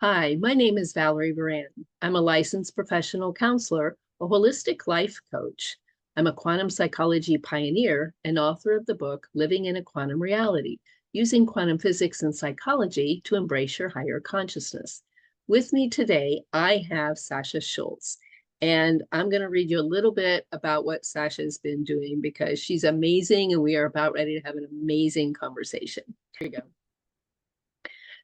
Hi, my name is Valerie Varan. I'm a licensed professional counselor, a holistic life coach. I'm a quantum psychology pioneer and author of the book, Living in a Quantum Reality, using quantum physics and psychology to embrace your higher consciousness. With me today, I have Sasha Schultz. And I'm going to read you a little bit about what Sasha has been doing because she's amazing and we are about ready to have an amazing conversation. Here you go.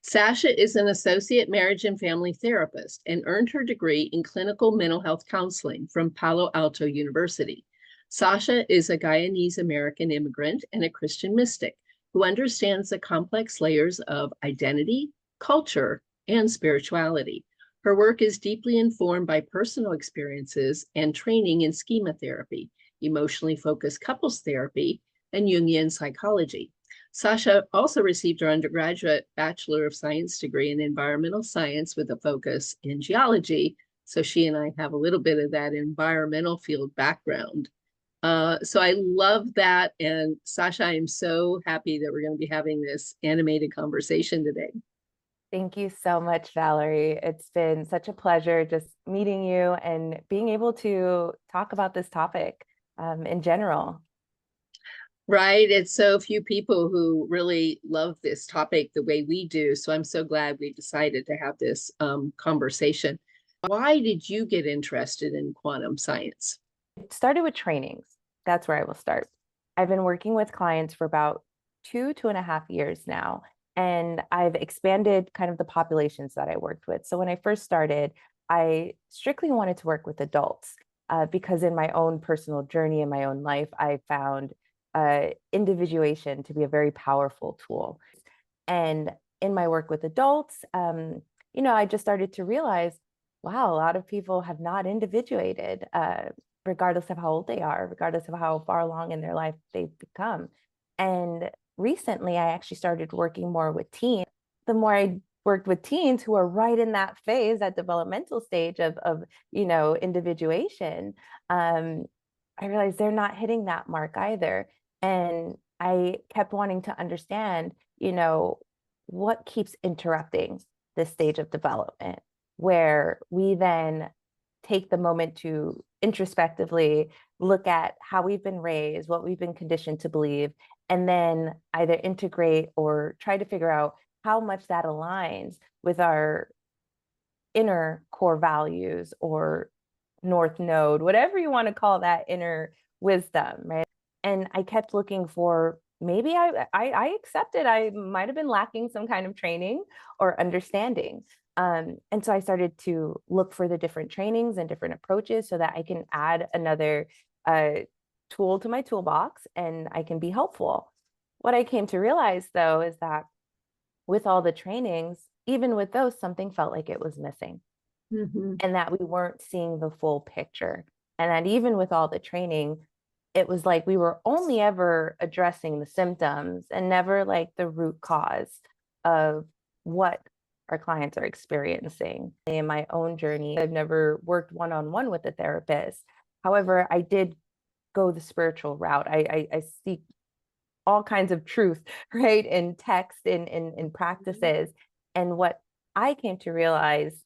Sasha is an associate marriage and family therapist and earned her degree in clinical mental health counseling from Palo Alto University. Sasha is a Guyanese American immigrant and a Christian mystic who understands the complex layers of identity, culture, and spirituality. Her work is deeply informed by personal experiences and training in Schema therapy, emotionally focused couples therapy, and Jungian psychology. Sasha also received her undergraduate Bachelor of Science degree in environmental science with a focus in geology. So she and I have a little bit of that environmental field background. So I love that. And Sasha, I'm so happy that we're going to be having this animated conversation today. Thank you so much, Valerie. It's been such a pleasure just meeting you and being able to talk about this topic in general. Right. It's so few people who really love this topic the way we do. So I'm so glad we decided to have this conversation. Why did you get interested in quantum science? It started with trainings. That's where I will start. I've been working with clients for about 2.5 years now, and I've expanded kind of the populations that I worked with. So when I first started, I strictly wanted to work with adults because in my own personal journey in my own life, I found individuation to be a very powerful tool. And in my work with adults, I just started to realize, wow, a lot of people have not individuated, regardless of how old they are, regardless of how far along in their life they've become. And recently, I actually started working more with teens. The more I worked with teens who are right in that phase, that developmental stage of individuation, I realized they're not hitting that mark either. And I kept wanting to understand, what keeps interrupting this stage of development, where we then take the moment to introspectively look at how we've been raised, what we've been conditioned to believe, and then either integrate or try to figure out how much that aligns with our inner core values or North Node, whatever you want to call that inner wisdom, right? And I kept looking for maybe I accepted I might have been lacking some kind of training or understanding. And so I started to look for the different trainings and different approaches so that I can add another tool to my toolbox and I can be helpful. What I came to realize, though, is that with all the trainings, even with those, something felt like it was missing. And that we weren't seeing the full picture. And that even with all the training, it was like we were only ever addressing the symptoms and never like the root cause of what our clients are experiencing. In my own journey, I've never worked one-on-one with a therapist. However, I did go the spiritual route. I seek all kinds of truth, right, in text, in practices. And what I came to realize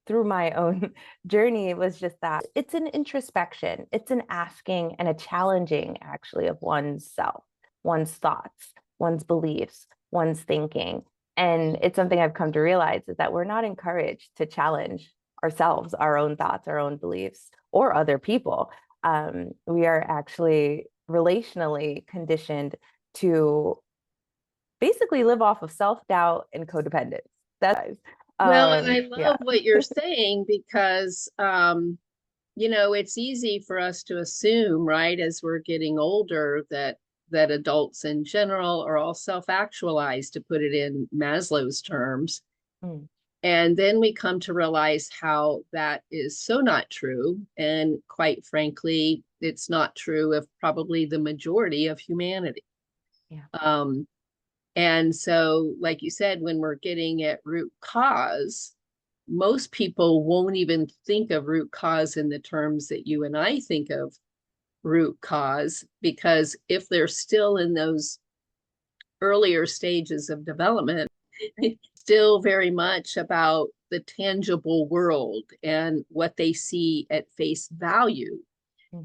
through my own journey was just that it's an introspection, it's an asking and a challenging actually of one's self, one's thoughts, one's beliefs, one's thinking. And it's something I've come to realize is that we're not encouraged to challenge ourselves, our own thoughts, our own beliefs, or other people. We are actually relationally conditioned to basically live off of self-doubt and codependence. That's Well, and I yeah. love what you're saying because, it's easy for us to assume, right, as we're getting older, that adults in general are all self-actualized, to put it in Maslow's terms. And then we come to realize how that is so not true. And quite frankly, it's not true of probably the majority of humanity. Yeah. And so, like you said, when we're getting at root cause, most people won't even think of root cause in the terms that you and I think of root cause, because if they're still in those earlier stages of development, still very much about the tangible world and what they see at face value.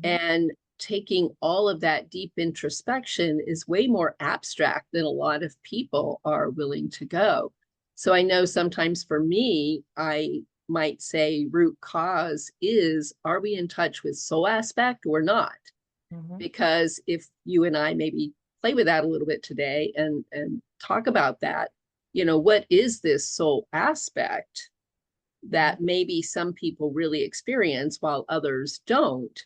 And taking all of that deep introspection is way more abstract than a lot of people are willing to go. So I know sometimes for me, I might say root cause is, are we in touch with soul aspect or not? Because if you and I maybe play with that a little bit today and talk about that, you know, what is this soul aspect that maybe some people really experience while others don't?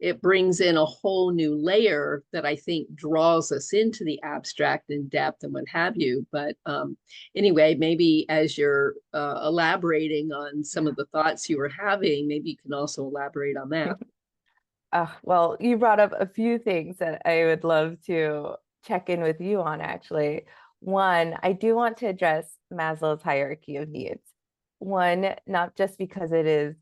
It brings in a whole new layer that I think draws us into the abstract and depth and what have you. But anyway, maybe as you're elaborating on some of the thoughts you were having, maybe you can also elaborate on that. Well, you brought up a few things that I would love to check in with you on, actually. One, I do want to address Maslow's hierarchy of needs. One, not just because it is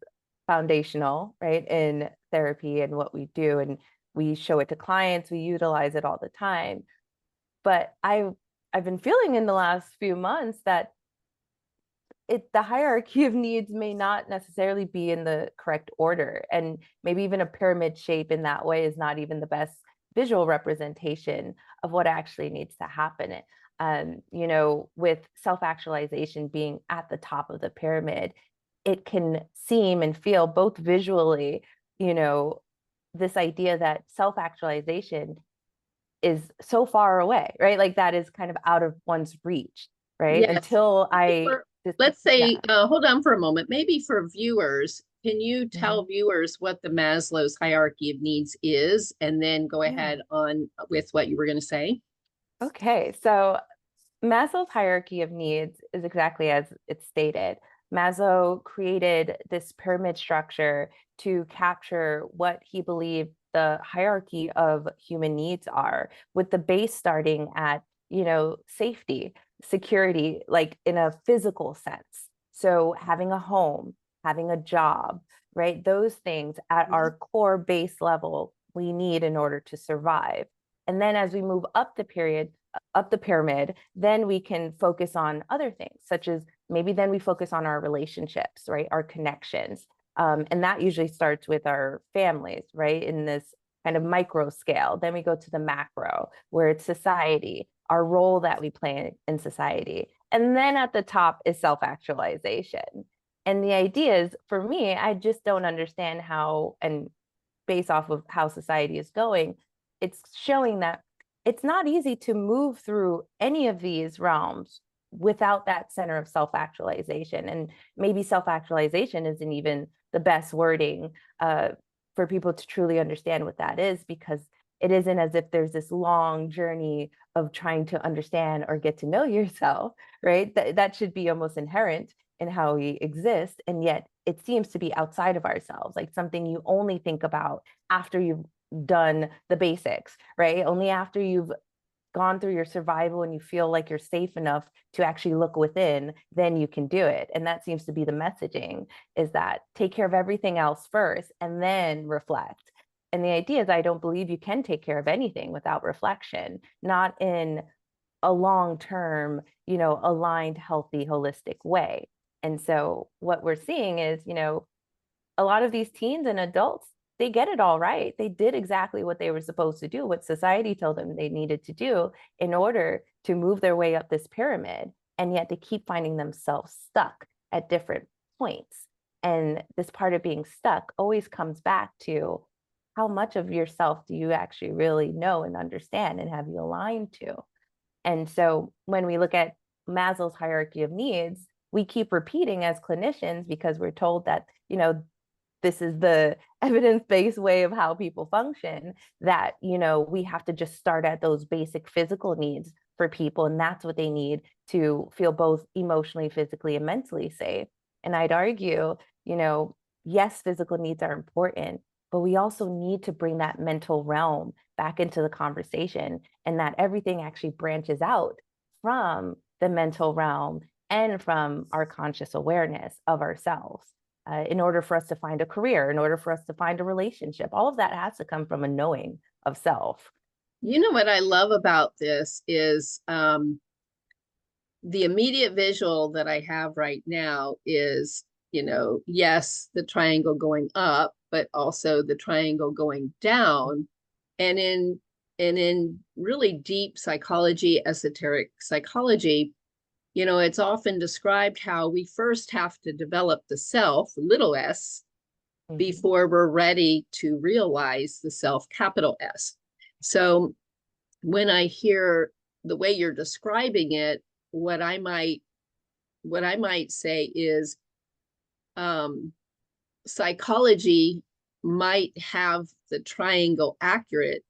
foundational, right, in therapy and what we do, and we show it to clients, we utilize it all the time. But I've been feeling in the last few months that the hierarchy of needs may not necessarily be in the correct order, and maybe even a pyramid shape in that way is not even the best visual representation of what actually needs to happen. You know, with self-actualization being at the top of the pyramid, it can seem and feel both visually, you know, this idea that self-actualization is so far away, right? Like that is kind of out of one's reach, right? Yes. Until Let's say, hold on for a moment. Maybe for viewers, can you tell viewers what the Maslow's hierarchy of needs is, and then go ahead on with what you were going to say? Okay, so Maslow's hierarchy of needs is exactly as it's stated. Maslow created this pyramid structure to capture what he believed the hierarchy of human needs are, with the base starting at, you know, safety, security, like in a physical sense. So having a home, having a job, right? Those things at our core base level we need in order to survive. And then as we move up the pyramid, then we can focus on other things, such as maybe then we focus on our relationships, right? Our connections. And that usually starts with our families, right? In this kind of micro scale. Then we go to the macro, where it's society, our role that we play in society. And then at the top is self-actualization. And the idea is, for me, I just don't understand how, and based off of how society is going, it's showing that it's not easy to move through any of these realms without that center of self-actualization. And maybe self-actualization isn't even the best wording for people to truly understand what that is, because it isn't as if there's this long journey of trying to understand or get to know yourself, right? That should be almost inherent in how we exist. And yet it seems to be outside of ourselves, like something you only think about after you've done the basics, right? Only after you've gone through your survival and you feel like you're safe enough to actually look within, then you can do it. And that seems to be the messaging, is that take care of everything else first and then reflect. And the idea is, I don't believe you can take care of anything without reflection, not in a long-term, you know, aligned, healthy, holistic way. And so what we're seeing is, you know, a lot of these teens and adults, they get it all right. They did exactly what they were supposed to do, what society told them they needed to do in order to move their way up this pyramid. And yet they keep finding themselves stuck at different points. And this part of being stuck always comes back to, how much of yourself do you actually really know and understand and have you aligned to? And so when we look at Maslow's hierarchy of needs, we keep repeating as clinicians, because we're told that, you know, this is the evidence-based way of how people function, that, you know, we have to just start at those basic physical needs for people. And that's what they need to feel both emotionally, physically, and mentally safe. And I'd argue, you know, yes, physical needs are important, but we also need to bring that mental realm back into the conversation, and that everything actually branches out from the mental realm and from our conscious awareness of ourselves. In order for us to find a career, in order for us to find a relationship, all of that has to come from a knowing of self. You know what I love about this is the immediate visual that I have right now is, yes, the triangle going up, but also the triangle going down. And in really deep psychology, esoteric psychology, it's often described how we first have to develop the self, little s, before we're ready to realize the self, capital S. So when I hear the way you're describing it, what I might say is psychology might have the triangle accurate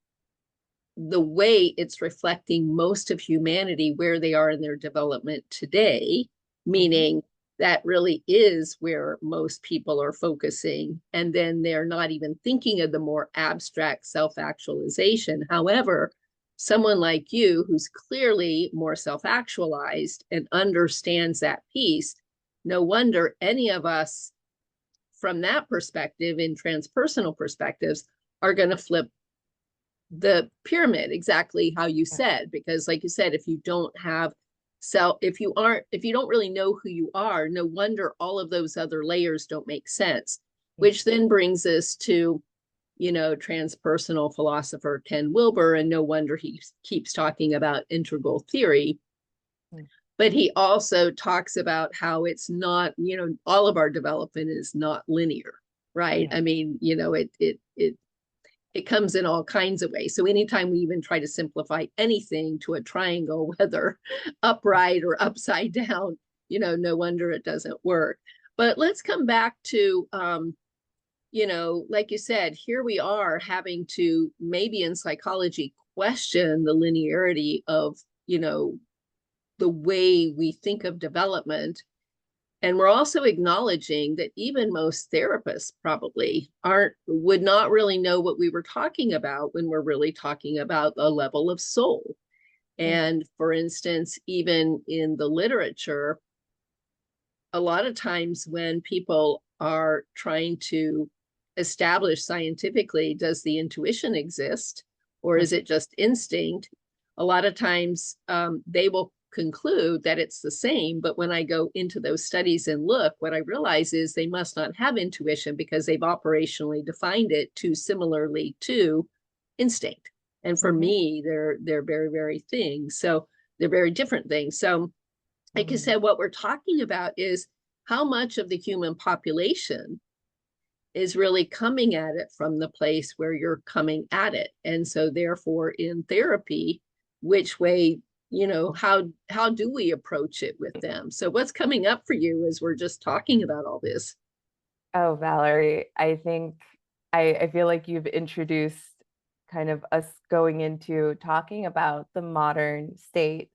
the way it's reflecting most of humanity where they are in their development today, meaning that really is where most people are focusing. And then they're not even thinking of the more abstract self-actualization. However, someone like you, who's clearly more self-actualized and understands that piece, no wonder any of us from that perspective, in transpersonal perspectives, are going to flip the pyramid exactly how you said, because like you said, if you don't have if you don't really know who you are, no wonder all of those other layers don't make sense. Which then brings us to transpersonal philosopher Ken Wilber, and no wonder he keeps talking about integral theory. But he also talks about how it's not, all of our development is not linear, right? I mean, it comes in all kinds of ways. So anytime we even try to simplify anything to a triangle, whether upright or upside down, no wonder it doesn't work. But let's come back to, like you said, here we are having to maybe in psychology question the linearity of, the way we think of development. And we're also acknowledging that even most therapists probably would not really know what we were talking about when we're really talking about a level of soul. And for instance, even in the literature, a lot of times when people are trying to establish scientifically, does the intuition exist or is it just instinct? A lot of times they will conclude that it's the same, but when I go into those studies and look, what I realize is they must not have intuition because they've operationally defined it too similarly to instinct. And for me, they're very, very things. So they're very different things. So like I said, what we're talking about is how much of the human population is really coming at it from the place where you're coming at it. And so therefore in therapy, which way, how do we approach it with them? So what's coming up for you as we're just talking about all this? Oh, Valerie, I think I feel like you've introduced kind of us going into talking about the modern state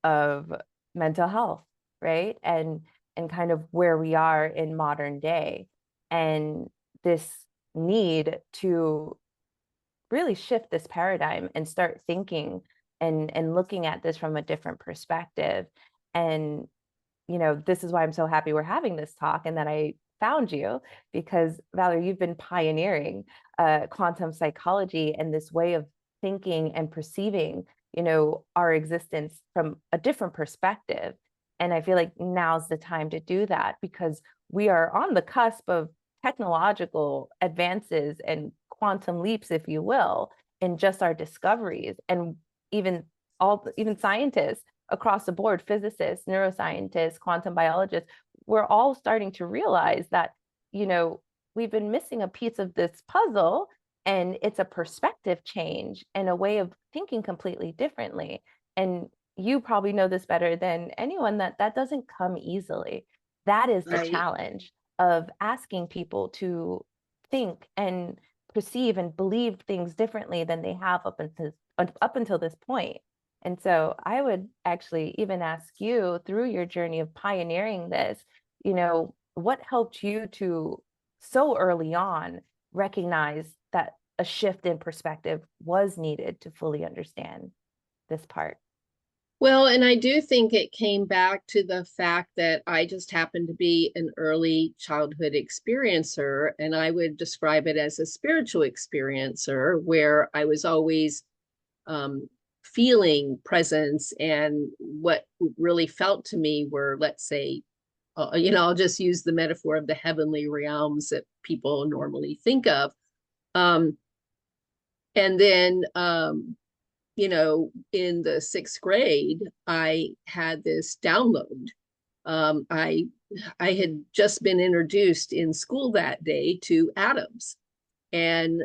of mental health, right? And kind of where we are in modern day, and this need to really shift this paradigm and start thinking and looking at this from a different perspective. And this is why I'm so happy we're having this talk and that I found you, because Valerie, you've been pioneering quantum psychology and this way of thinking and perceiving our existence from a different perspective. And I feel like now's the time to do that, because we are on the cusp of technological advances and quantum leaps, if you will, in just our discoveries. And even scientists across the board, physicists, neuroscientists, quantum biologists, we're all starting to realize that, we've been missing a piece of this puzzle, and it's a perspective change and a way of thinking completely differently. And you probably know this better than anyone, that doesn't come easily. That is the challenge of asking people to think and perceive and believe things differently than they have up until this point. And so I would actually even ask you, through your journey of pioneering this, what helped you to so early on recognize that a shift in perspective was needed to fully understand this part? Well, and I do think it came back to the fact that I just happened to be an early childhood experiencer, and I would describe it as a spiritual experiencer where I was always feeling presence, and what really felt to me were, let's say, I'll just use the metaphor of the heavenly realms that people normally think of. And then, in the 6th grade, I had this download. I had just been introduced in school that day to atoms, and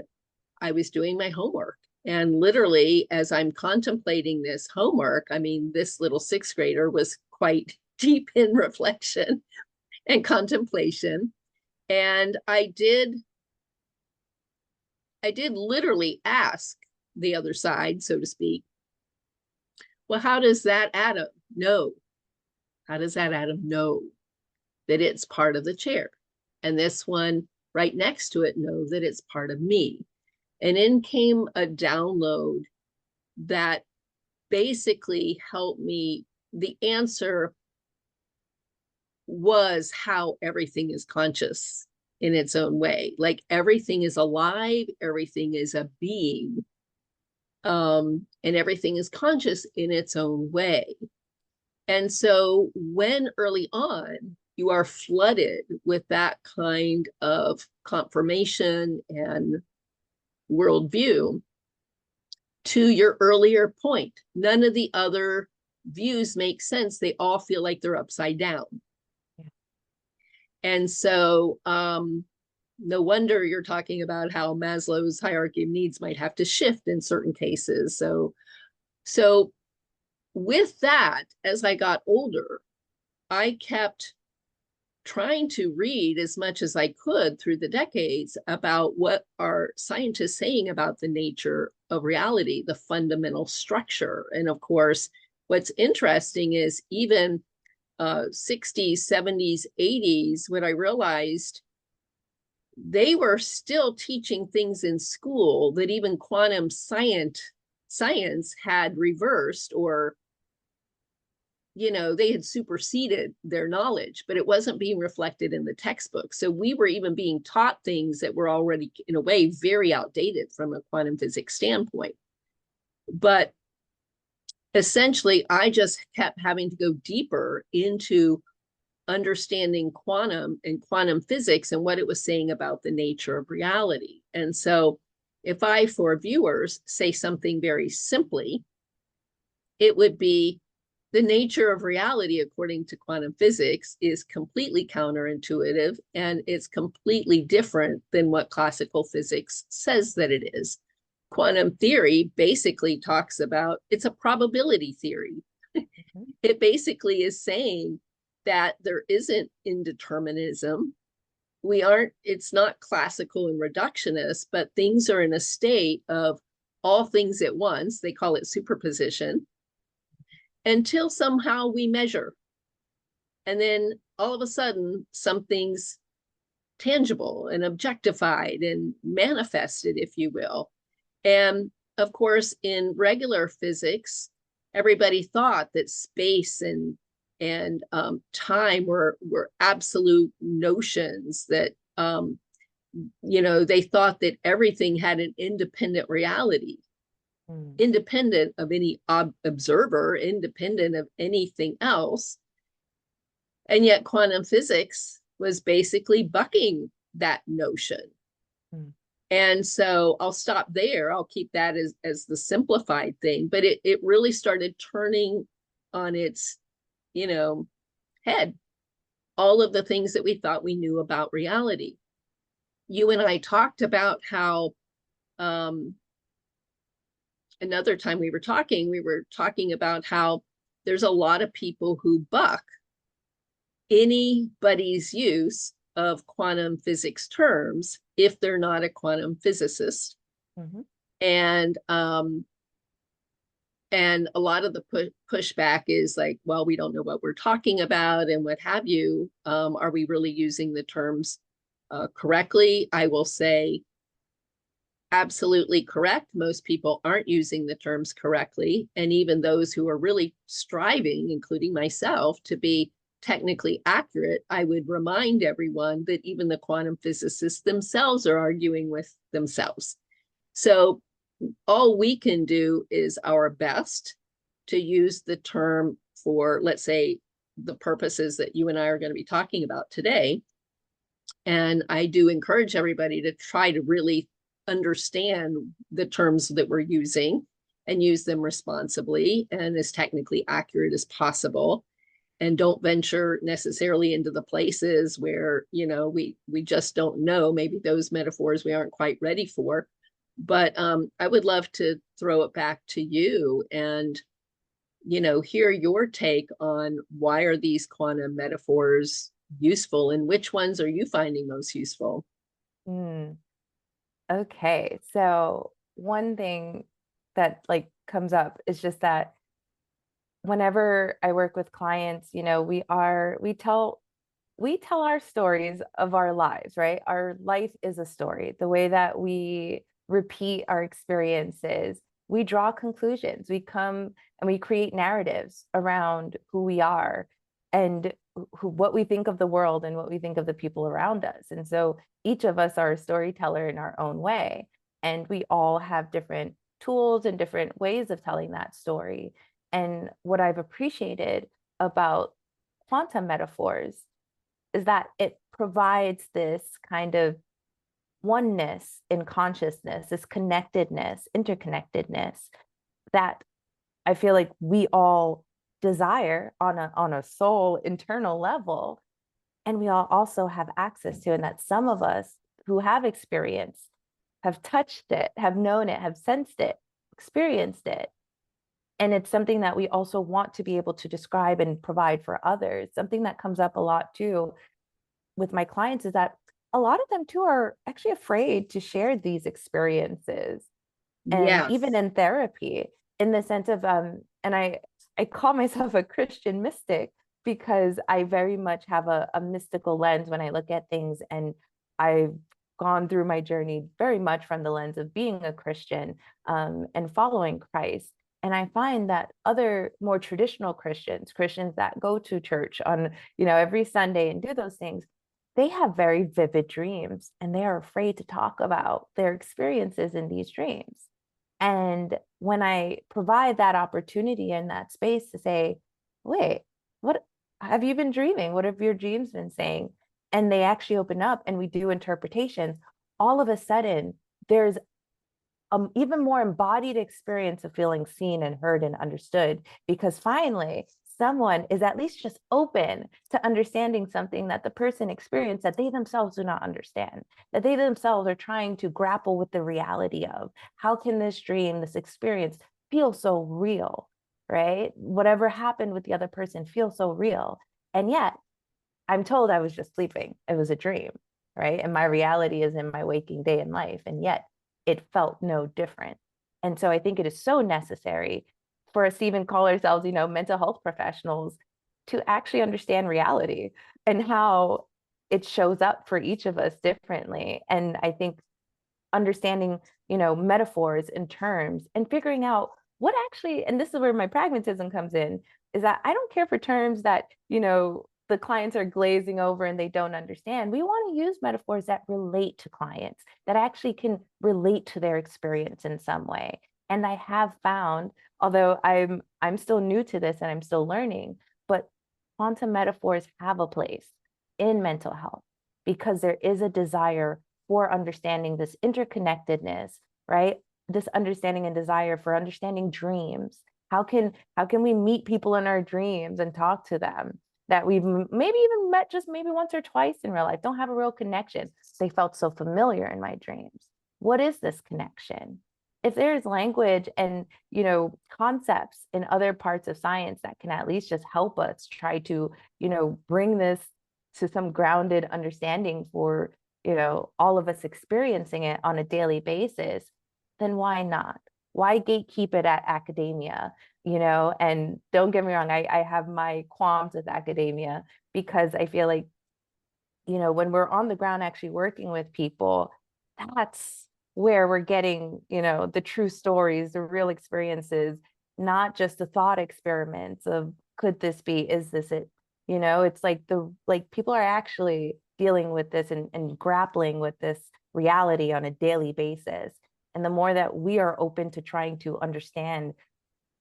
I was doing my homework. And literally, as I'm contemplating this homework, I mean, this little 6th grader was quite deep in reflection and contemplation. And I did literally ask the other side, so to speak, well, how does that atom know? How does that atom know that it's part of the chair? And this one right next to it know that it's part of me. And in came a download that basically helped me. The answer was how everything is conscious in its own way. Like everything is alive, everything is a being, and everything is conscious in its own way. And so when early on you are flooded with that kind of confirmation and worldview, to your earlier point, none of the other views make sense. They all feel like they're upside down. Yeah. And so no wonder you're talking about how Maslow's hierarchy of needs might have to shift in certain cases. So with that, as I got older, I kept trying to read as much as I could through the decades about what are scientists saying about the nature of reality, the fundamental structure. And of course, what's interesting is even 60s, 70s, 80s, when I realized they were still teaching things in school that even quantum science had reversed, or they had superseded their knowledge, but it wasn't being reflected in the textbook. So we were even being taught things that were already, in a way, very outdated from a quantum physics standpoint. But essentially, I just kept having to go deeper into understanding quantum and quantum physics and what it was saying about the nature of reality. And so if I, for viewers, say something very simply, it would be, the nature of reality, according to quantum physics, is completely counterintuitive, and it's completely different than what classical physics says that it is. Quantum theory basically talks about, it's a probability theory. Mm-hmm. It basically is saying that there isn't indeterminism. It's not classical and reductionist, but things are in a state of all things at once. They call it superposition, until somehow we measure. And then all of a sudden, something's tangible and objectified and manifested, if you will. And of course, in regular physics, everybody thought that space and time were absolute notions, that they thought that everything had an independent reality. Independent of any observer, independent of anything else. And yet quantum physics was basically bucking that notion. And so I'll stop there. I'll keep that as the simplified thing, but it really started turning on its, head all of the things that we thought we knew about reality. You and I talked about how, another time we were talking about how there's a lot of people who buck anybody's use of quantum physics terms if they're not a quantum physicist. Mm-hmm. And a lot of the pushback is like, well, we don't know what we're talking about and what have you. Are we really using the terms correctly? I will say, absolutely correct. Most people aren't using the terms correctly. And even those who are really striving, including myself, to be technically accurate, I would remind everyone that even the quantum physicists themselves are arguing with themselves. So all we can do is our best to use the term for, let's say, the purposes that you and I are going to be talking about today. And I do encourage everybody to try to really understand the terms that we're using and use them responsibly and as technically accurate as possible. And don't venture necessarily into the places where, you know, we just don't know. Maybe those metaphors we aren't quite ready for. But I would love to throw it back to you and, you know, hear your take on why are these quantum metaphors useful and which ones are you finding most useful? Okay, so one thing that like comes up is just that whenever I work with clients, you know, we tell our stories of our lives, right? Our life is a story. The way that we repeat our experiences, we draw conclusions. We come and we create narratives around who we are and what we think of the world and what we think of the people around us. And so each of us are a storyteller in our own way. And we all have different tools and different ways of telling that story. And what I've appreciated about quantum metaphors is that it provides this kind of oneness in consciousness, this connectedness, interconnectedness that I feel like we all desire on a soul internal level. And we all also have access to, and that some of us who have experienced, have touched it, have known it, have sensed it, experienced it. And it's something that we also want to be able to describe and provide for others. Something that comes up a lot too with my clients is that a lot of them too are actually afraid to share these experiences. And even Yes. in therapy, in the sense of and I call myself a Christian mystic because I very much have a mystical lens when I look at things, and I've gone through my journey very much from the lens of being a Christian and following Christ. And I find that other more traditional Christians that go to church on, you know, every Sunday and do those things, they have very vivid dreams and they are afraid to talk about their experiences in these dreams. And when I provide that opportunity in that space to say, wait, what have you been dreaming? What have your dreams been saying? And they actually open up and we do interpretations. All of a sudden, there's even more embodied experience of feeling seen and heard and understood, because finally someone is at least just open to understanding something that the person experienced that they themselves do not understand, that they themselves are trying to grapple with the reality of. How can this dream, this experience feel so real, right? Whatever happened with the other person feels so real. And yet I'm told I was just sleeping. It was a dream, right? And my reality is in my waking day in life. And yet it felt no different. And so I think it is so necessary for us to even call ourselves, you know, mental health professionals, to actually understand reality and how it shows up for each of us differently. And I think understanding, you know, metaphors and terms and figuring out what actually, and this is where my pragmatism comes in, is that I don't care for terms that, you know, the clients are glazing over and they don't understand. We want to use metaphors that relate to clients, that actually can relate to their experience in some way. And I have found, although I'm still new to this and I'm still learning, but quantum metaphors have a place in mental health because there is a desire for understanding this interconnectedness, right? This understanding and desire for understanding dreams. How can we meet people in our dreams and talk to them that we've maybe even met just maybe once or twice in real life, don't have a real connection? They felt so familiar in my dreams. What is this connection? If there's language and, you know, concepts in other parts of science that can at least just help us try to, you know, bring this to some grounded understanding for, you know, all of us experiencing it on a daily basis, then why not? Why gatekeep it at academia? You know, and don't get me wrong, I have my qualms with academia because I feel like, you know, when we're on the ground actually working with people, that's where we're getting, you know, the true stories, the real experiences, not just the thought experiments of could this be, is this it? You know, it's like people are actually dealing with this and grappling with this reality on a daily basis. And the more that we are open to trying to understand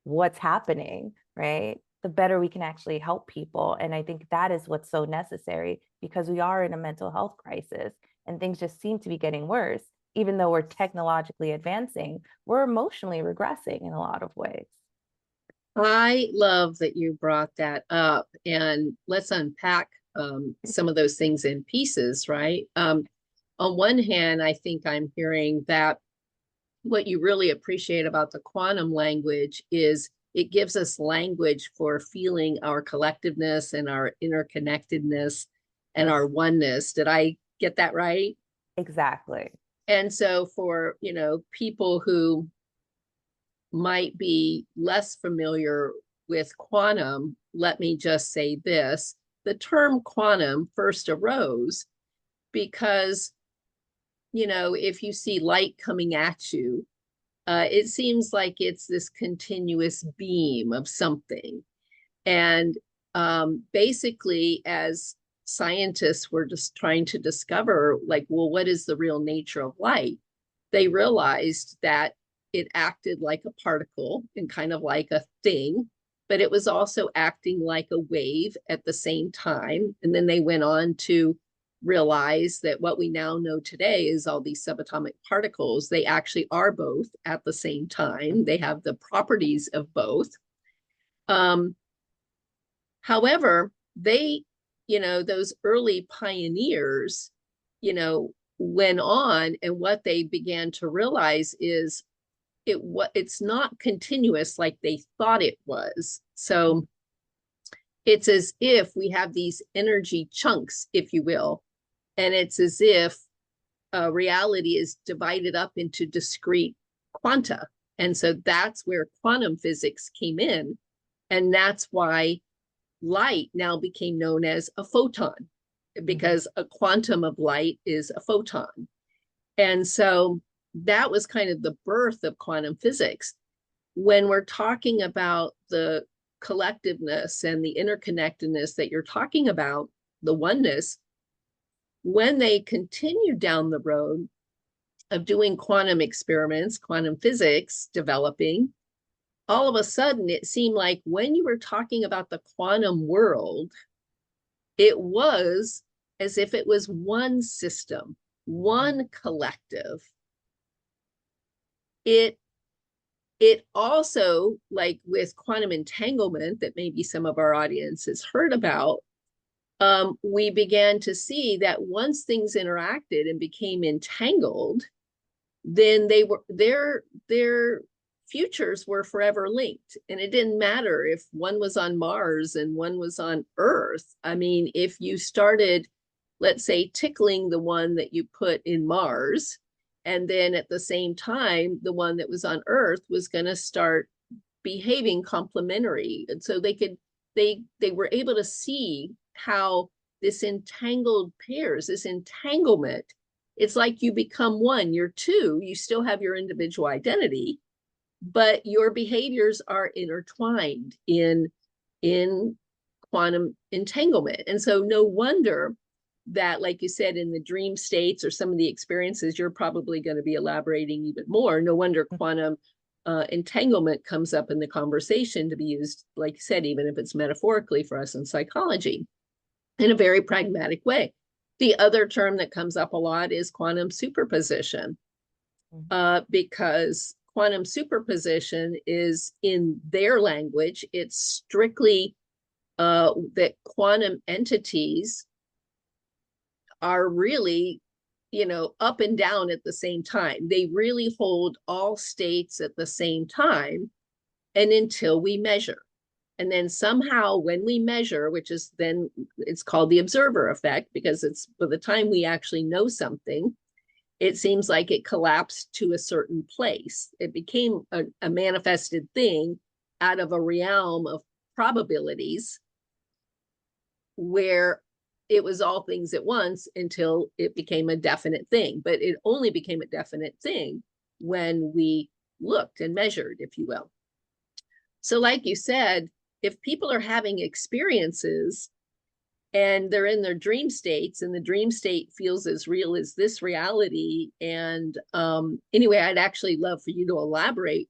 what's happening, right, the better we can actually help people. And I think that is what's so necessary, because we are in a mental health crisis and things just seem to be getting worse. Even though we're technologically advancing, we're emotionally regressing in a lot of ways. I love that you brought that up, and let's unpack some of those things in pieces, right? On one hand, I think I'm hearing that what you really appreciate about the quantum language is it gives us language for feeling our collectiveness and our interconnectedness and our oneness. Did I get that right? Exactly. And so for, people who might be less familiar with quantum, let me just say this. The term quantum first arose because, if you see light coming at you, it seems like it's this continuous beam of something. And basically, as scientists were just trying to discover, like, well, what is the real nature of light? They realized that it acted like a particle and kind of like a thing, but it was also acting like a wave at the same time. And then they went on to realize that what we now know today is all these subatomic particles, they actually are both at the same time. They have the properties of both. However, they, those early pioneers, went on, and what they began to realize is it's not continuous like they thought it was. So it's as if we have these energy chunks, if you will, and it's as if reality is divided up into discrete quanta. And so that's where quantum physics came in. And that's why light now became known as a photon, because a quantum of light is a photon. And so that was kind of the birth of quantum physics. When we're talking about the collectiveness and the interconnectedness that you're talking about, the oneness, when they continued down the road of doing quantum experiments, quantum physics developing, all of a sudden it seemed like when you were talking about the quantum world, it was as if it was one system, one collective. It also, like with quantum entanglement that maybe some of our audience has heard about, we began to see that once things interacted and became entangled, then their futures were forever linked. And it didn't matter if one was on Mars and one was on Earth. I mean, if you started, let's say, tickling the one that you put in Mars, and then at the same time, the one that was on Earth was going to start behaving complementary. And so they were able to see how this entangled pairs, this entanglement, it's like you become one, you're two, you still have your individual identity, but your behaviors are intertwined in quantum entanglement. And so no wonder that, like you said, in the dream states or some of the experiences you're probably going to be elaborating even more, no wonder quantum entanglement comes up in the conversation to be used, like you said, even if it's metaphorically for us in psychology, in a very pragmatic way. The other term that comes up a lot is quantum superposition, because quantum superposition is, in their language, it's strictly that quantum entities are really, up and down at the same time. They really hold all states at the same time, and until we measure. And then somehow when we measure, which is then, it's called the observer effect, because it's by the time we actually know something, it seems like it collapsed to a certain place. It became a manifested thing out of a realm of probabilities where it was all things at once until it became a definite thing. But it only became a definite thing when we looked and measured, if you will. So like you said, if people are having experiences and they're in their dream states, and the dream state feels as real as this reality. And anyway, I'd actually love for you to elaborate,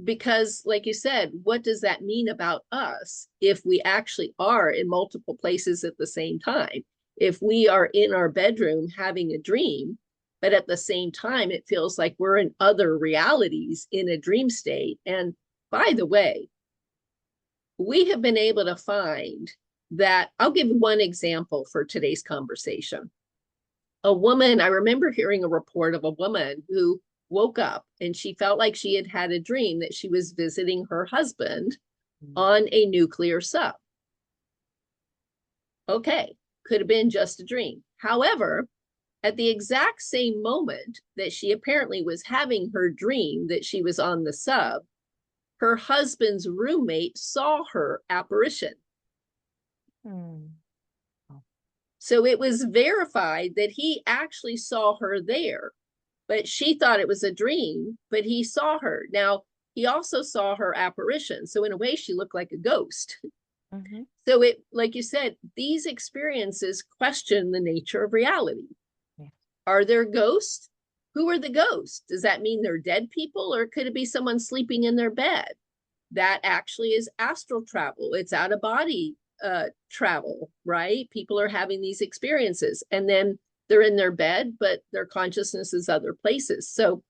because like you said, what does that mean about us if we actually are in multiple places at the same time? If we are in our bedroom having a dream, but at the same time it feels like we're in other realities in a dream state. And by the way, we have been able to find that, I'll give one example for today's conversation. A woman, I remember hearing a report of a woman who woke up and she felt like she had had a dream that she was visiting her husband on a nuclear sub. Okay, could have been just a dream. However, at the exact same moment that she apparently was having her dream that she was on the sub, her husband's roommate saw her apparition. So it was verified that he actually saw her there, but she thought it was a dream, but he saw her. Now, he also saw her apparition. So in a way, she looked like a ghost. So it, like you said, these experiences question the nature of reality. Are there ghosts? Who are the ghosts? Does that mean they're dead people, or could it be someone sleeping in their bed? That actually is astral travel. It's out of body travel, right? People are having these experiences, and then they're in their bed, but their consciousness is other places. So,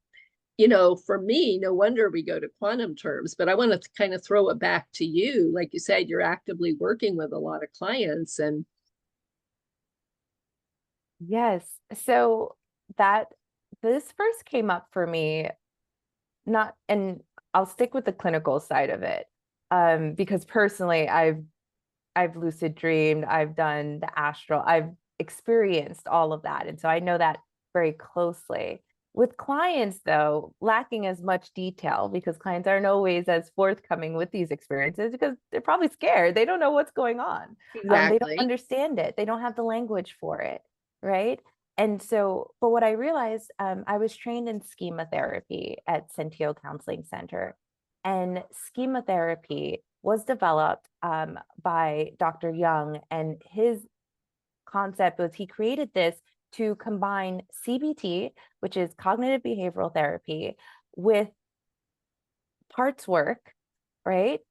you know, for me, no wonder we go to quantum terms, but I want to kind of throw it back to you. Like you said, you're actively working with a lot of clients. And yes, so that this first came up for me, not, and I'll stick with the clinical side of it, because personally I've lucid dreamed, I've done the astral, I've experienced all of that, and so I know that very closely. With clients, though, lacking as much detail, because clients aren't always as forthcoming with these experiences because they're probably scared. They don't know what's going on. They don't understand it. They don't have the language for it, right? And so, but what I realized, I was trained in schema therapy at Sentio Counseling Center, and schema therapy was developed by Dr. Young, and his concept was he created this to combine CBT, which is cognitive behavioral therapy, with parts work, right?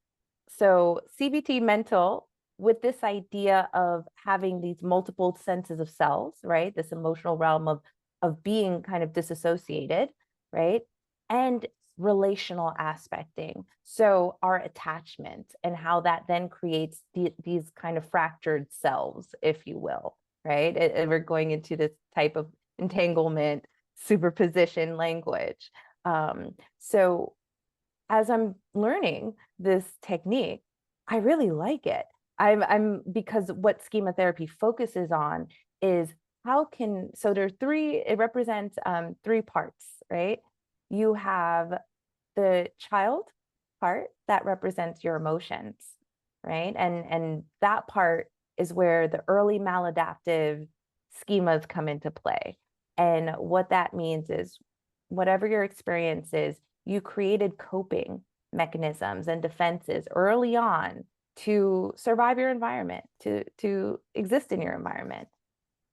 So CBT mental, with this idea of having these multiple senses of selves, right? This emotional realm of being kind of disassociated, right? And relational aspecting. So our attachment and how that then creates these kind of fractured selves, if you will, right? And we're going into this type of entanglement, superposition language. So as I'm learning this technique, I really like it. I'm because what schema therapy focuses on is how can, so there are three, it represents three parts, right? You have the child part that represents your emotions, right? And that part is where the early maladaptive schemas come into play. And what that means is whatever your experience is, you created coping mechanisms and defenses early on to survive your environment, to exist in your environment.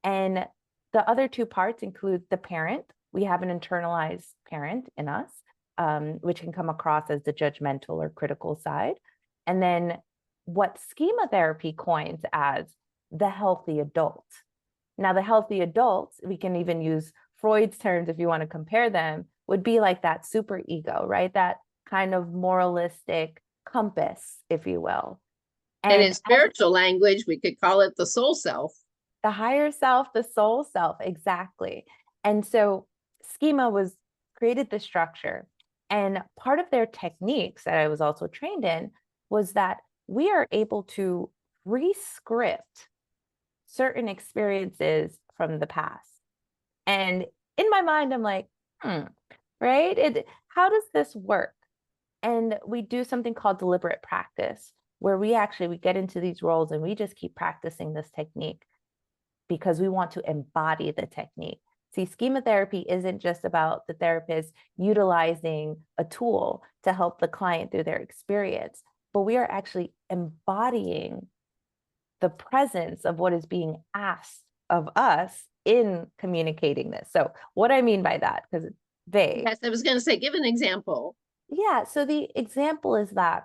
And the other two parts include the parent. We have an internalized parent in us, which can come across as the judgmental or critical side. And then what schema therapy coins as the healthy adult. Now, the healthy adult, we can even use Freud's terms if you want to compare them, would be like that super ego, right? That kind of moralistic compass, if you will. And in spiritual language, we could call it the soul self. The higher self, the soul self, exactly. And so schema was created the structure. And part of their techniques that I was also trained in was that we are able to rescript certain experiences from the past. And in my mind, I'm like, right? How does this work? And we do something called deliberate practice, where we get into these roles and we just keep practicing this technique because we want to embody the technique. See, schema therapy isn't just about the therapist utilizing a tool to help the client through their experience, but we are actually embodying the presence of what is being asked of us in communicating this. So what I mean by that, because it's vague. Yes, I was going to say, give an example. Yeah, so the example is that,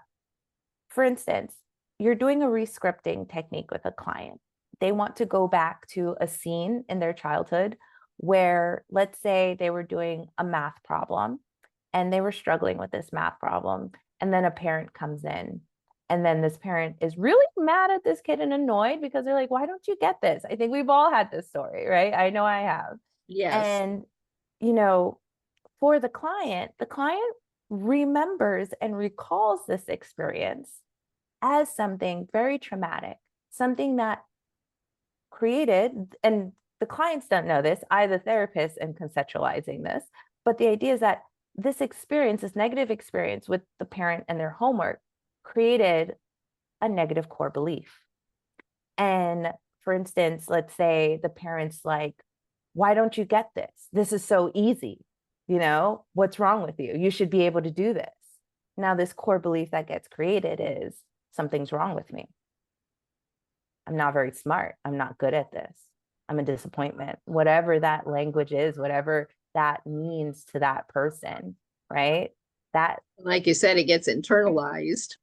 for instance, you're doing a rescripting technique with a client. They want to go back to a scene in their childhood where, let's say, they were doing a math problem and they were struggling with this math problem. And then a parent comes in. And then this parent is really mad at this kid and annoyed because they're like, why don't you get this? I think we've all had this story, right? I know I have. Yes. And, for the client remembers and recalls this experience as something very traumatic, something that created, and the clients don't know this, I, the therapist, am conceptualizing this, but the idea is that this experience, this negative experience with the parent and their homework, created a negative core belief. And for instance, let's say the parent's like, why don't you get this? This is so easy. What's wrong with you? You should be able to do this. Now, this core belief that gets created is something's wrong with me. I'm not very smart. I'm not good at this. I'm a disappointment. Whatever that language is, whatever that means to that person, right? That, like you said, it gets internalized.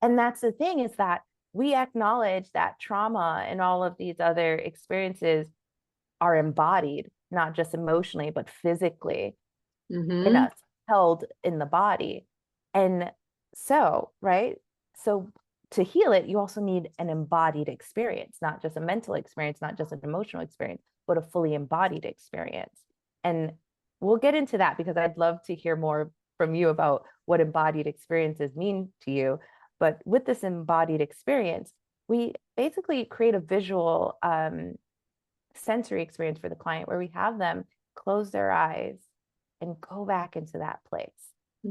and that's the thing, is that we acknowledge that trauma and all of these other experiences are embodied, not just emotionally, but physically in us, held in the body. And so, right? So to heal it, you also need an embodied experience, not just a mental experience, not just an emotional experience, but a fully embodied experience. And we'll get into that because I'd love to hear more from you about what embodied experiences mean to you. But with this embodied experience, we basically create a visual sensory experience for the client where we have them close their eyes and go back into that place.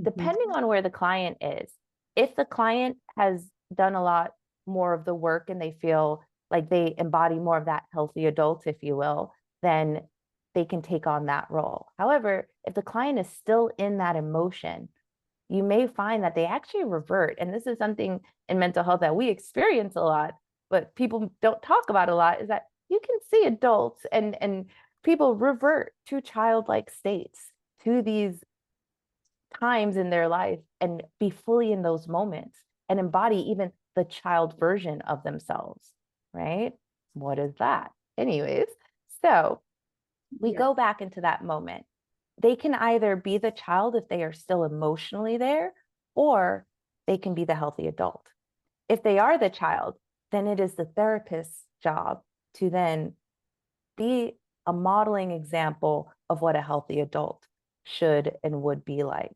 Depending on where the client is, if the client has done a lot more of the work and they feel like they embody more of that healthy adult, if you will, then they can take on that role. However, if the client is still in that emotion, you may find that they actually revert. And this is something in mental health that we experience a lot, but people don't talk about a lot, is that you can see adults and people revert to childlike states, to these times in their life, and be fully in those moments and embody even the child version of themselves, right? What is that? Anyways, so we go back into that moment. They can either be the child if they are still emotionally there, or they can be the healthy adult. If they are the child, then it is the therapist's job to then be a modeling example of what a healthy adult should and would be like.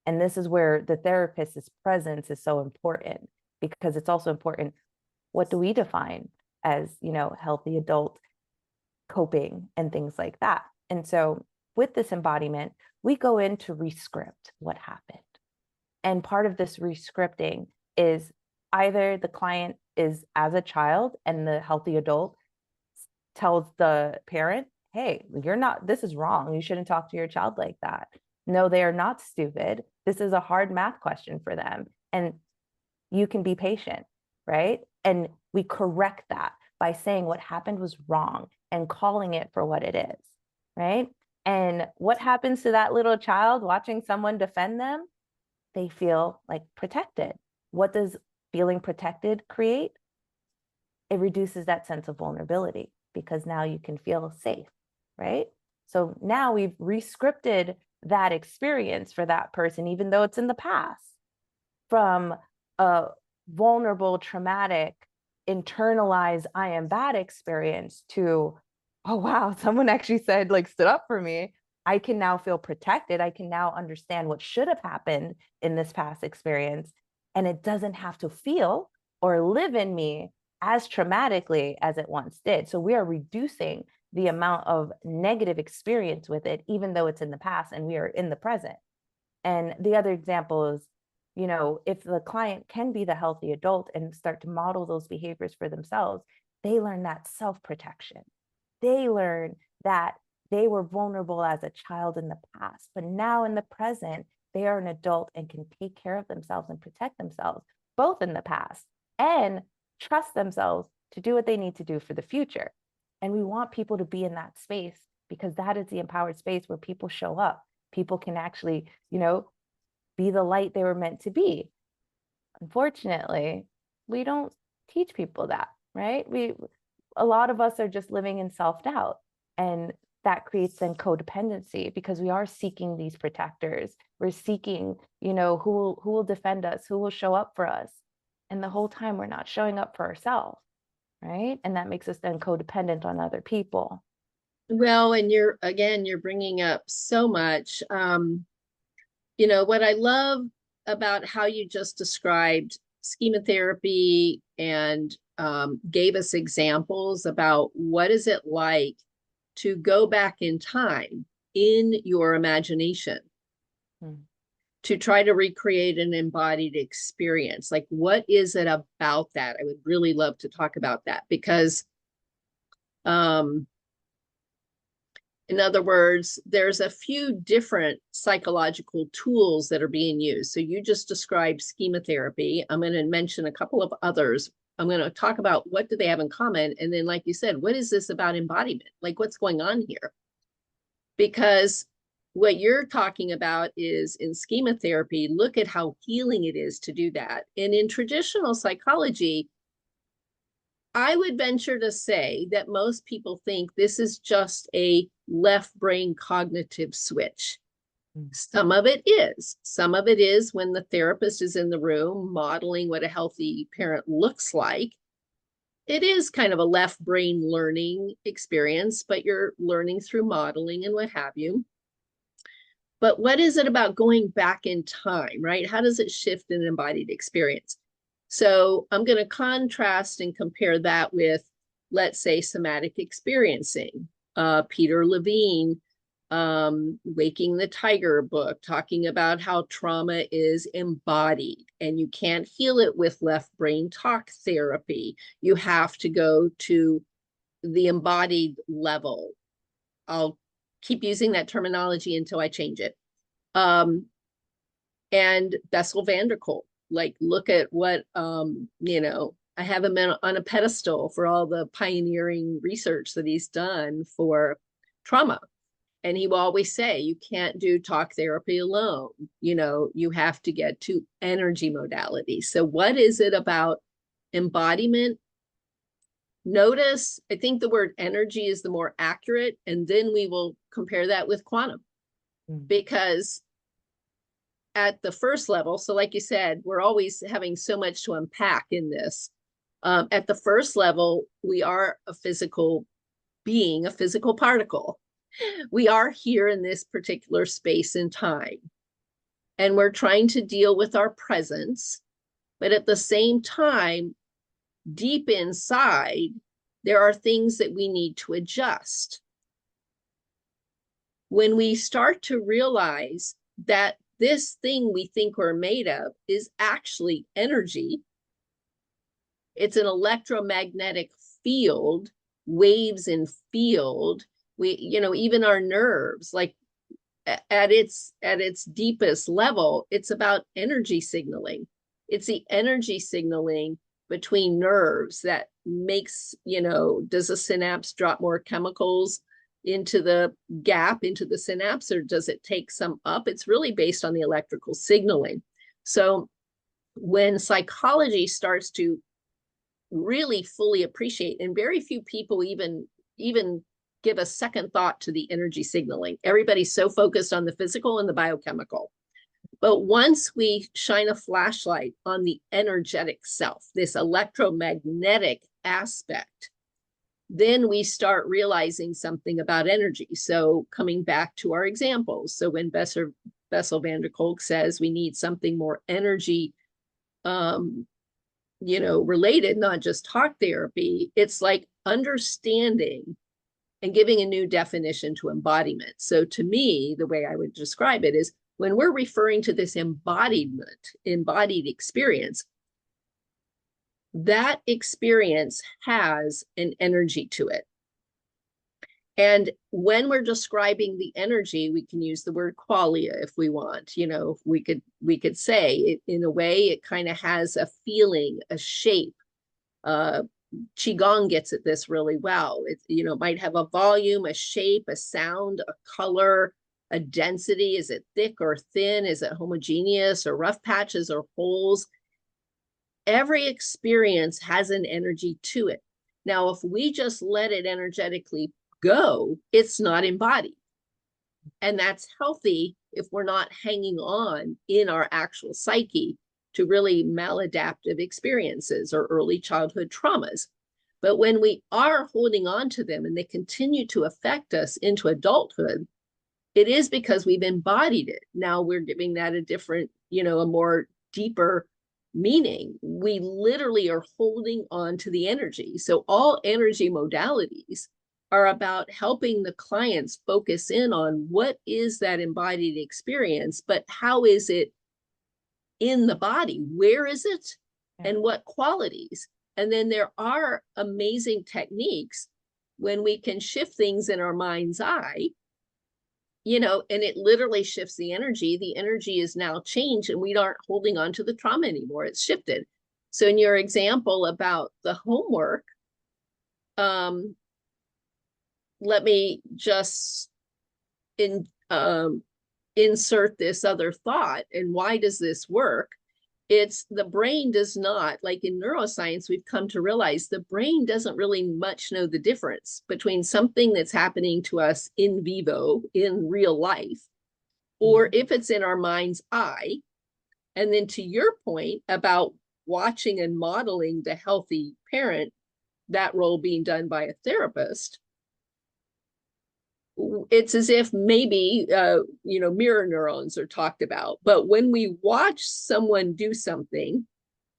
And this is where the therapist's presence is so important, because it's also important, what do we define as, healthy adult coping and things like that. And so with this embodiment, we go in to rescript what happened. And part of this rescripting is either the client is as a child and the healthy adult tells the parent, hey, this is wrong. You shouldn't talk to your child like that. No, they are not stupid. This is a hard math question for them. And you can be patient, right? And we correct that by saying what happened was wrong and calling it for what it is, right? And what happens to that little child watching someone defend them? They feel like protected. What does feeling protected create? It reduces that sense of vulnerability, because now you can feel safe, right? So now we've rescripted that experience for that person, even though it's in the past, from a vulnerable, traumatic, internalized, I am bad experience to, oh, wow, someone actually said, stood up for me. I can now feel protected. I can now understand what should have happened in this past experience. And it doesn't have to feel or live in me as traumatically as it once did. So we are reducing the amount of negative experience with it, even though it's in the past and we are in the present. And the other example is, if the client can be the healthy adult and start to model those behaviors for themselves, they learn that self-protection. They learn that they were vulnerable as a child in the past, but now in the present, they are an adult and can take care of themselves and protect themselves, both in the past, and trust themselves to do what they need to do for the future. And we want people to be in that space because that is the empowered space where people show up. People can actually, be the light they were meant to be. Unfortunately, we don't teach people that, right? A lot of us are just living in self-doubt, and that creates then codependency because we are seeking these protectors. We're seeking, who will defend us, who will show up for us. And the whole time we're not showing up for ourselves, right? And that makes us then codependent on other people. Well, and you're bringing up so much. What I love about how you just described schema therapy and gave us examples about what is it like to go back in time in your imagination to try to recreate an embodied experience. Like, what is it about that? I would really love to talk about that because in other words, there's a few different psychological tools that are being used. So you just described schema therapy. I'm going to mention a couple of others. I'm going to talk about what do they have in common. And then, like you said, what is this about embodiment? Like, what's going on here? Because what you're talking about is in schema therapy, look at how healing it is to do that. And in traditional psychology, I would venture to say that most people think this is just a left brain cognitive switch. Some of it is. Some of it is when the therapist is in the room modeling what a healthy parent looks like. It is kind of a left brain learning experience, but you're learning through modeling and what have you. But what is it about going back in time, right? How does it shift an embodied experience? So I'm going to contrast and compare that with, let's say, somatic experiencing. Peter Levine, Waking the Tiger book, talking about how trauma is embodied and you can't heal it with left brain talk therapy. You have to go to the embodied level. I'll keep using that terminology until I change it. And Bessel van der Kolk, like, look at what, I have him on a pedestal for all the pioneering research that he's done for trauma. And he will always say, you can't do talk therapy alone. You have to get to energy modalities. So what is it about embodiment? Notice, I think the word energy is the more accurate, and then we will compare that with quantum. Because at the first level, so like you said, we're always having so much to unpack in this. At the first level, we are a physical being, a physical particle. We are here in this particular space and time. And we're trying to deal with our presence. But at the same time, deep inside, there are things that we need to adjust. When we start to realize that this thing we think we're made of is actually energy, it's an electromagnetic field, waves in field. We, even our nerves, like at its deepest level, it's about energy signaling. It's the energy signaling between nerves that makes, does a synapse drop more chemicals into the gap, into the synapse, or does it take some up? It's really based on the electrical signaling. So when psychology starts to really fully appreciate, and very few people even give a second thought to the energy signaling. Everybody's so focused on the physical and the biochemical. But once we shine a flashlight on the energetic self, this electromagnetic aspect, then we start realizing something about energy. So coming back to our examples. So when Bessel van der Kolk says we need something more energy, related, not just talk therapy, it's like understanding and giving a new definition to embodiment. So to me, the way I would describe it is when we're referring to this embodied experience, that experience has an energy to it. And when we're describing the energy, we can use the word qualia if we want. We could say it, in a way, it kind of has a feeling, a shape, Qigong gets at this really well. It, you know, might have a volume, a shape, a sound, a color, a density. Is it thick or thin? Is it homogeneous or rough patches or holes? Every experience has an energy to it. Now, if we just let it energetically go, it's not embodied. And that's healthy if we're not hanging on in our actual psyche to really maladaptive experiences or early childhood traumas. But when we are holding on to them and they continue to affect us into adulthood, it is because we've embodied it. Now we're giving that a different, you know, a more deeper meaning. We literally are holding on to the energy. So all energy modalities are about helping the clients focus in on what is that embodied experience, but how is it in the body? Where is it? And what qualities? And then there are amazing techniques when we can shift things in our mind's eye, you know, and it literally shifts the energy. The energy is now changed and we aren't holding on to the trauma anymore. It's shifted. So in your example about the homework, let me just insert this other thought. And why does this work? It's the brain does not, like in neuroscience, we've come to realize the brain doesn't really much know the difference between something that's happening to us in vivo, in real life, or if it's in our mind's eye. And then to your point about watching and modeling the healthy parent, that role being done by a therapist, it's as if maybe, you know, mirror neurons are talked about. But when we watch someone do something,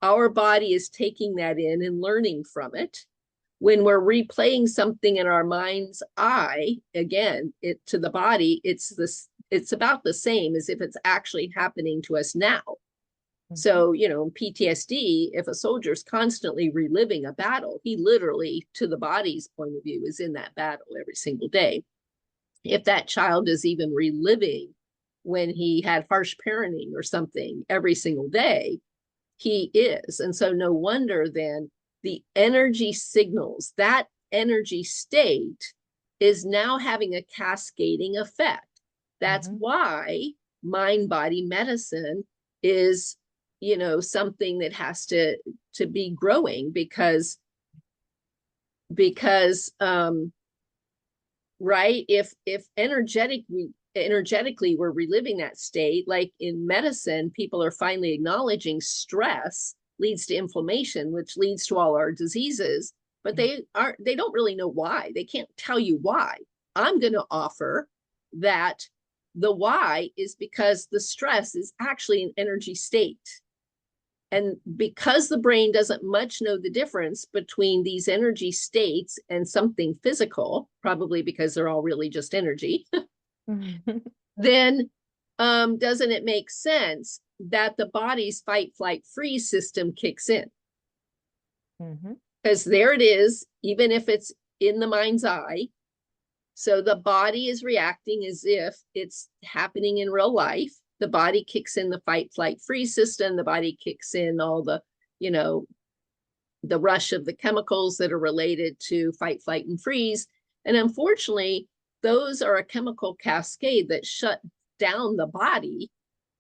our body is taking that in and learning from it. When we're replaying something in our mind's eye, again, it to the body, it's about the same as if it's actually happening to us now. So, you know, PTSD, if a soldier's constantly reliving a battle, he literally, to the body's point of view, is in that battle every single day. If that child is even reliving when he had harsh parenting or something every single day, he is. And so no wonder then the energy signals, that energy state is now having a cascading effect. That's why mind-body medicine is, you know, something that has to be growing because right, if energetically we're reliving that state, like in medicine, people are finally acknowledging stress leads to inflammation, which leads to all our diseases, but they don't really know why. They can't tell you why. I'm going to offer that the why is because the stress is actually an energy state. And because the brain doesn't much know the difference between these energy states and something physical, probably because they're all really just energy, then doesn't it make sense that the body's fight, flight, freeze system kicks in? Because there it is, even if it's in the mind's eye. So the body is reacting as if it's happening in real life. The body kicks in the fight, flight, freeze system. The body kicks in all the, you know, the rush of the chemicals that are related to fight, flight, and freeze. And unfortunately, those are a chemical cascade that shut down the body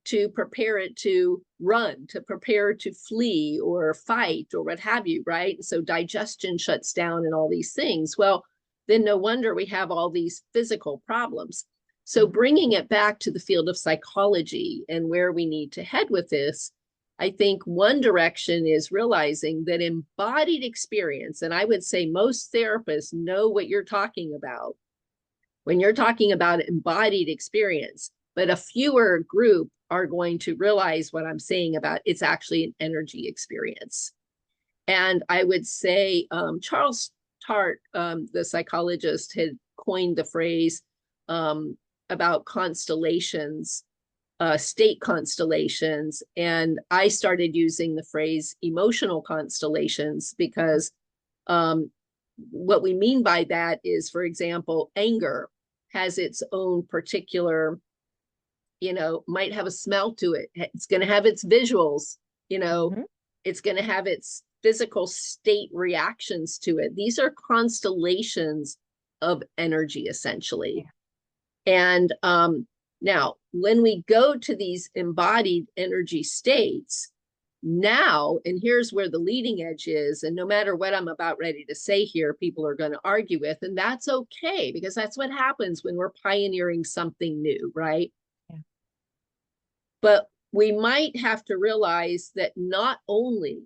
to prepare it to run, to prepare to flee or fight or what have you, right? So digestion shuts down and all these things. Well, then no wonder we have all these physical problems. So bringing it back to the field of psychology and where we need to head with this, I think one direction is realizing that embodied experience, and I would say most therapists know what you're talking about when you're talking about embodied experience, but a fewer group are going to realize what I'm saying about it's actually an energy experience. And I would say Charles Tart, the psychologist, had coined the phrase about constellations, state constellations. And I started using the phrase emotional constellations because what we mean by that is, for example, anger has its own particular, you know, might have a smell to it. It's going to have its visuals, you know, it's going to have its physical state reactions to it. These are constellations of energy, essentially. And now, when we go to these embodied energy states, now, and here's where the leading edge is, and no matter what I'm about ready to say here, people are going to argue with, and that's okay, because that's what happens when we're pioneering something new, right? Yeah. But we might have to realize that not only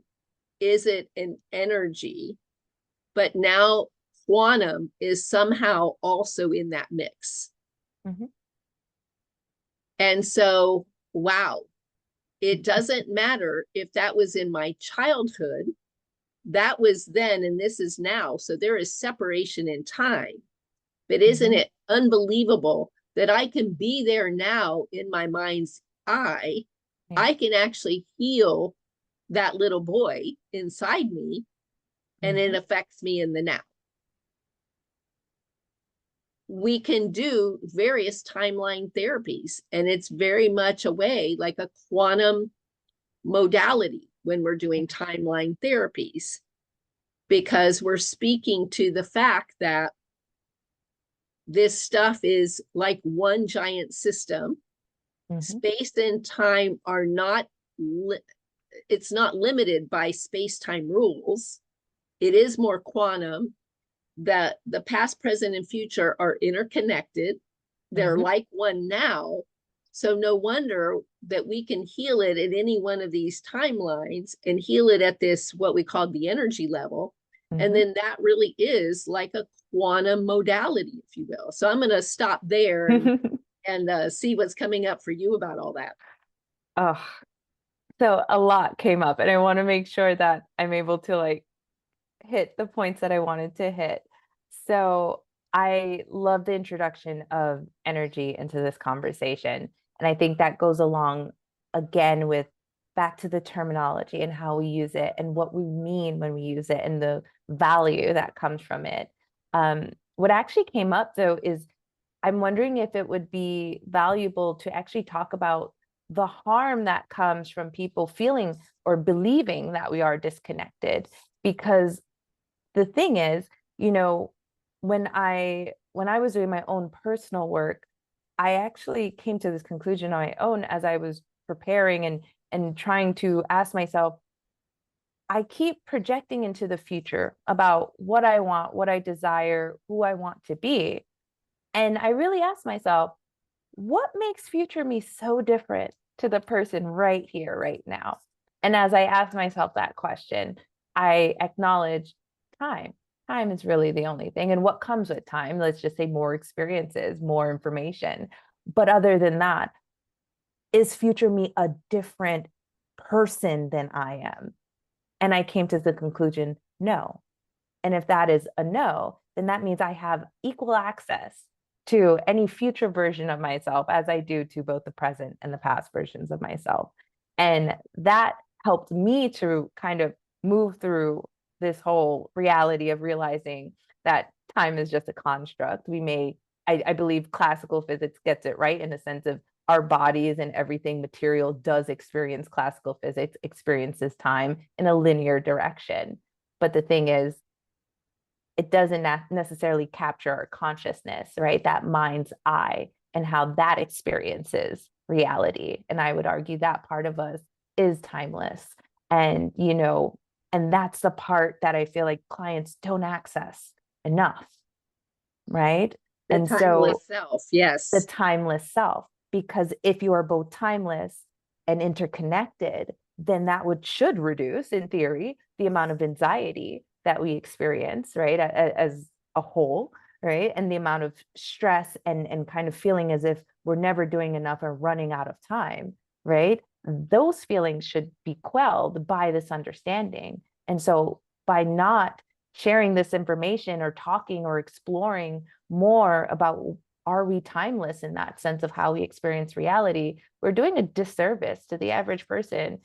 is it an energy, but now quantum is somehow also in that mix. Mm-hmm. And so, wow, it doesn't matter if that was in my childhood, that was then, and this is now. So there is separation in time. But isn't it unbelievable that I can be there now in my mind's eye? Yeah. I can actually heal that little boy inside me, and it affects me in the now. We can do various timeline therapies, and it's very much a way like a quantum modality when we're doing timeline therapies, because we're speaking to the fact that this stuff is like one giant system. Space and time are not, it's not limited by space-time rules. It is more quantum. That the past, present, and future are interconnected. They're like one now. So no wonder that we can heal it at any one of these timelines and heal it at this, what we call the energy level. And then that really is like a quantum modality, if you will. So I'm going to stop there and see what's coming up for you about all that. Oh, so a lot came up, and I want to make sure that I'm able to like hit the points that I wanted to hit. So I love the introduction of energy into this conversation. And I think that goes along again with back to the terminology and how we use it and what we mean when we use it and the value that comes from it. What actually came up though is I'm wondering if it would be valuable to actually talk about the harm that comes from people feeling or believing that we are disconnected. Because the thing is, you know, when I was doing my own personal work, I actually came to this conclusion on my own as I was preparing and trying to ask myself, I keep projecting into the future about what I want, what I desire, who I want to be. And I really asked myself, what makes future me so different to the person right here, right now? And as I asked myself that question, I acknowledged time. Time is really the only thing. And what comes with time? Let's just say more experiences, more information. But other than that, is future me a different person than I am? And I came to the conclusion, no. And if that is a no, then that means I have equal access to any future version of myself as I do to both the present and the past versions of myself. And that helped me to kind of move through this whole reality of realizing that time is just a construct. I believe classical physics gets it right in the sense of our bodies and everything material does experience classical physics, experiences time in a linear direction. But the thing is, it doesn't necessarily capture our consciousness, right? That mind's eye and how that experiences reality. And I would argue that part of us is timeless. And, you know, and that's the part that I feel like clients don't access enough, right? The timeless self, yes. The timeless self, because if you are both timeless and interconnected, then that should reduce, in theory, the amount of anxiety that we experience, right, as a whole, right? And the amount of stress and kind of feeling as if we're never doing enough or running out of time, right? Those feelings should be quelled by this understanding. And so by not sharing this information or talking or exploring more about are we timeless in that sense of how we experience reality, we're doing a disservice to the average person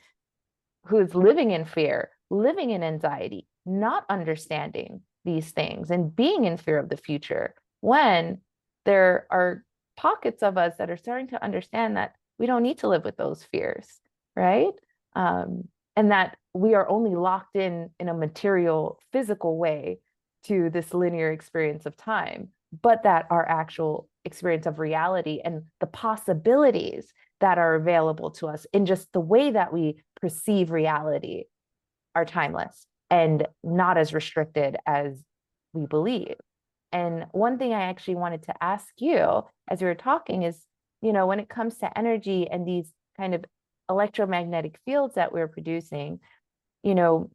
who is living in fear, living in anxiety, not understanding these things and being in fear of the future, when there are pockets of us that are starting to understand that we don't need to live with those fears, right? and that we are only locked in a material, physical way to this linear experience of time, but that our actual experience of reality and the possibilities that are available to us in just the way that we perceive reality are timeless and not as restricted as we believe. And one thing I actually wanted to ask you as we were talking is, when it comes to energy and these kind of electromagnetic fields that we're producing, you know,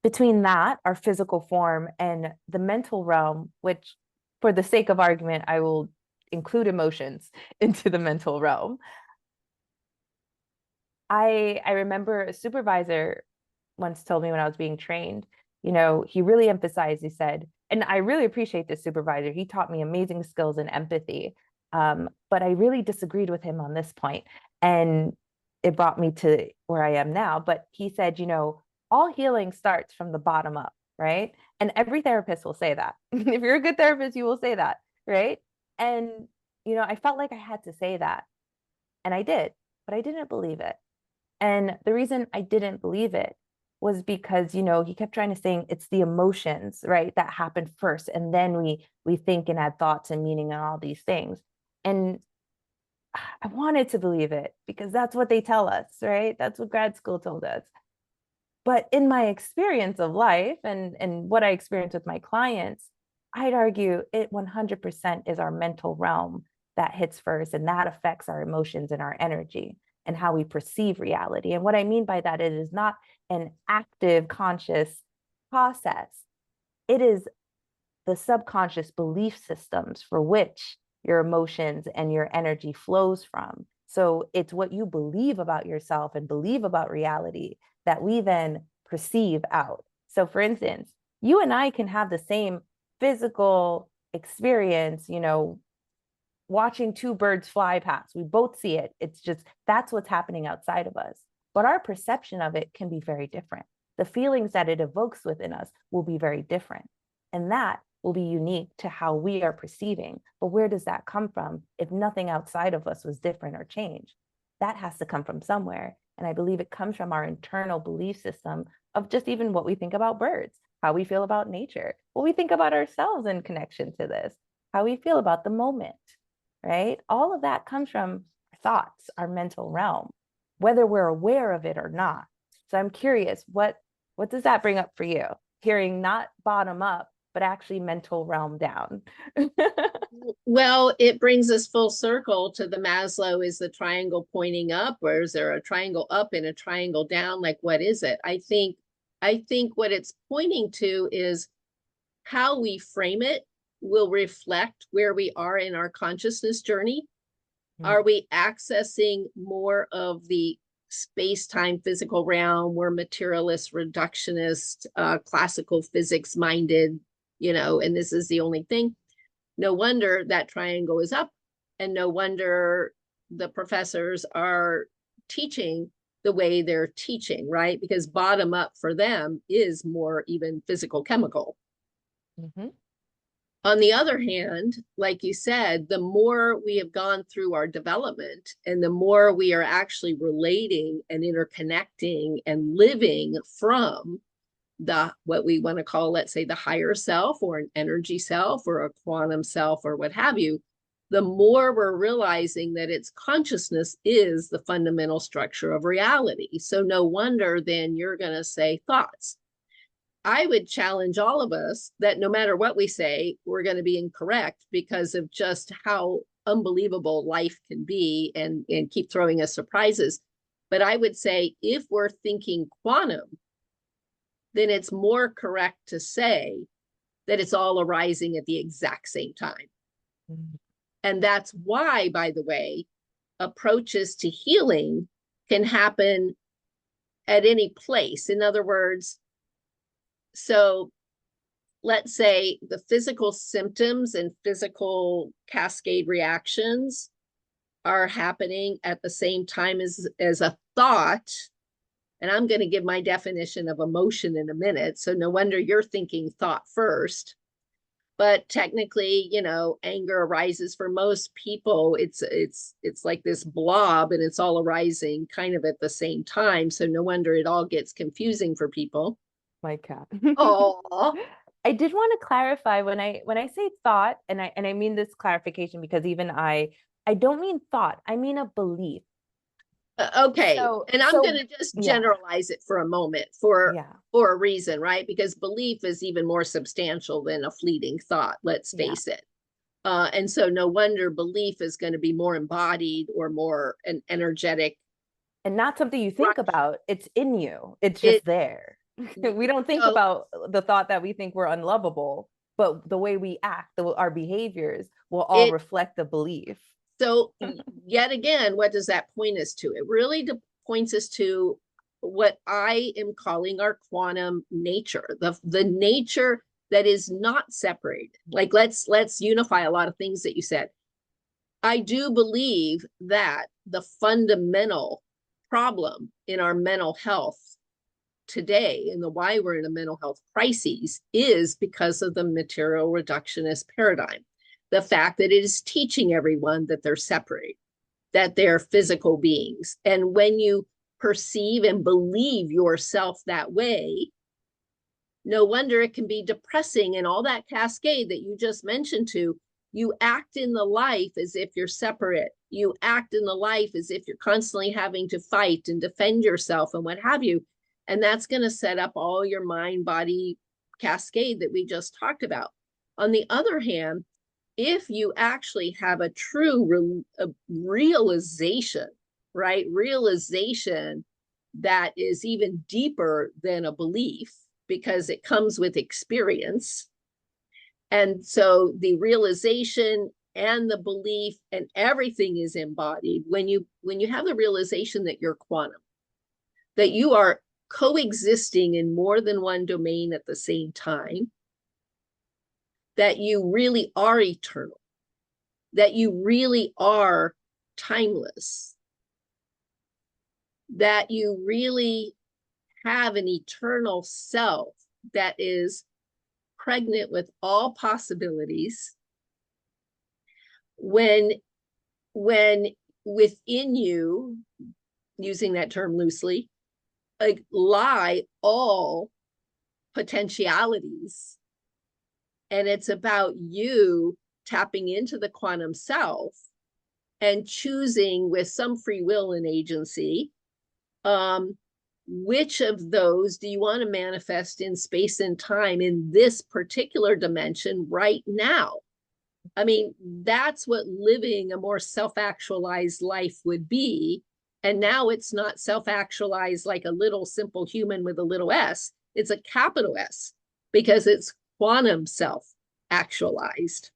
between that, our physical form, and the mental realm, which for the sake of argument, I will include emotions into the mental realm. I remember a supervisor once told me when I was being trained, he really emphasized, he said, and I really appreciate this supervisor. He taught me amazing skills in empathy. But I really disagreed with him on this point, and it brought me to where I am now. But he said, all healing starts from the bottom up, right? And every therapist will say that. If you're a good therapist, you will say that, right? And, I felt like I had to say that. And I did, but I didn't believe it. And the reason I didn't believe it was because, he kept trying to say it's the emotions, right, that happen first. And then we think and add thoughts and meaning and all these things. And I wanted to believe it because that's what they tell us, right? That's what grad school told us. But in my experience of life and what I experience with my clients, I'd argue it 100% is our mental realm that hits first, and that affects our emotions and our energy and how we perceive reality. And what I mean by that, it is not an active conscious process. It is the subconscious belief systems for which your emotions and your energy flows from. So it's what you believe about yourself and believe about reality that we then perceive out. So for instance, you and I can have the same physical experience, watching two birds fly past. We both see it. It's just, that's what's happening outside of us. But our perception of it can be very different. The feelings that it evokes within us will be very different. And that will be unique to how we are perceiving. But where does that come from if nothing outside of us was different or changed? That has to come from somewhere. And I believe it comes from our internal belief system of just even what we think about birds, how we feel about nature, what we think about ourselves in connection to this, how we feel about the moment, right? All of that comes from our thoughts, our mental realm, whether we're aware of it or not. So I'm curious, what does that bring up for you? Hearing not bottom up, but actually mental realm down. Well, it brings us full circle to the Maslow, is the triangle pointing up, or is there a triangle up and a triangle down? Like, what is it? I think what it's pointing to is how we frame it will reflect where we are in our consciousness journey. Are we accessing more of the space-time physical realm? We're materialist, reductionist, classical physics minded, and this is the only thing. No wonder that triangle is up, and no wonder the professors are teaching the way they're teaching, right? Because bottom up for them is more even physical chemical. Mm-hmm. On the other hand, like you said, the more we have gone through our development and the more we are actually relating and interconnecting and living from what we want to call, let's say, the higher self or an energy self or a quantum self or what have you, the more we're realizing that its consciousness is the fundamental structure of reality. So no wonder then you're going to say thoughts. I would challenge all of us that no matter what we say, we're going to be incorrect because of just how unbelievable life can be and keep throwing us surprises. But I would say if we're thinking quantum, then it's more correct to say that it's all arising at the exact same time. Mm-hmm. And that's why, by the way, approaches to healing can happen at any place. In other words, so let's say the physical symptoms and physical cascade reactions are happening at the same time as a thought. And I'm going to give my definition of emotion in a minute. So no wonder you're thinking thought first. but technically, anger arises for most people. It's like this blob, and it's all arising kind of at the same time. So no wonder it all gets confusing for people. My cat. Oh, I did want to clarify when I say thought, and I mean this clarification because even I don't mean thought, I mean a belief. okay. So And I'm going to just yeah, generalize it for a moment for yeah, a reason, right? Because belief is even more substantial than a fleeting thought, let's yeah. face it. And so no wonder belief is going to be more embodied or more an energetic. And not something you think Structure. about. It's in you. It's It just there. We don't think so about the thought that we think we're unlovable, but the way we act, our behaviors will all it reflect the belief. so yet again, what does that point us to? It really points us to what I am calling our quantum nature, the nature that is not separated. Like let's unify a lot of things that you said. I do believe that the fundamental problem in our mental health today and the why we're in a mental health crisis is because of the material reductionist paradigm. The fact that it is teaching everyone that they're separate, that they're physical beings. And when you perceive and believe yourself that way, no wonder it can be depressing, and all that cascade that you just mentioned to. You act in the life as if you're separate. You act in the life as if you're constantly having to fight and defend yourself and what have you. And that's going to set up all your mind body cascade that we just talked about. On the other hand, if you actually have a true realization, right? Realization that is even deeper than a belief because it comes with experience. And so the realization and the belief and everything is embodied when you have the realization that you're quantum, that you are coexisting in more than one domain at the same time, that you really are eternal, that you really are timeless, that you really have an eternal self that is pregnant with all possibilities. When within you, using that term loosely, like lie all potentialities, and it's about you tapping into the quantum self and choosing with some free will and agency, which of those do you want to manifest in space and time in this particular dimension right now? I mean, that's what living a more self-actualized life would be. And now it's not self-actualized like a little simple human with a little s. It's a capital S because it's quantum self-actualized.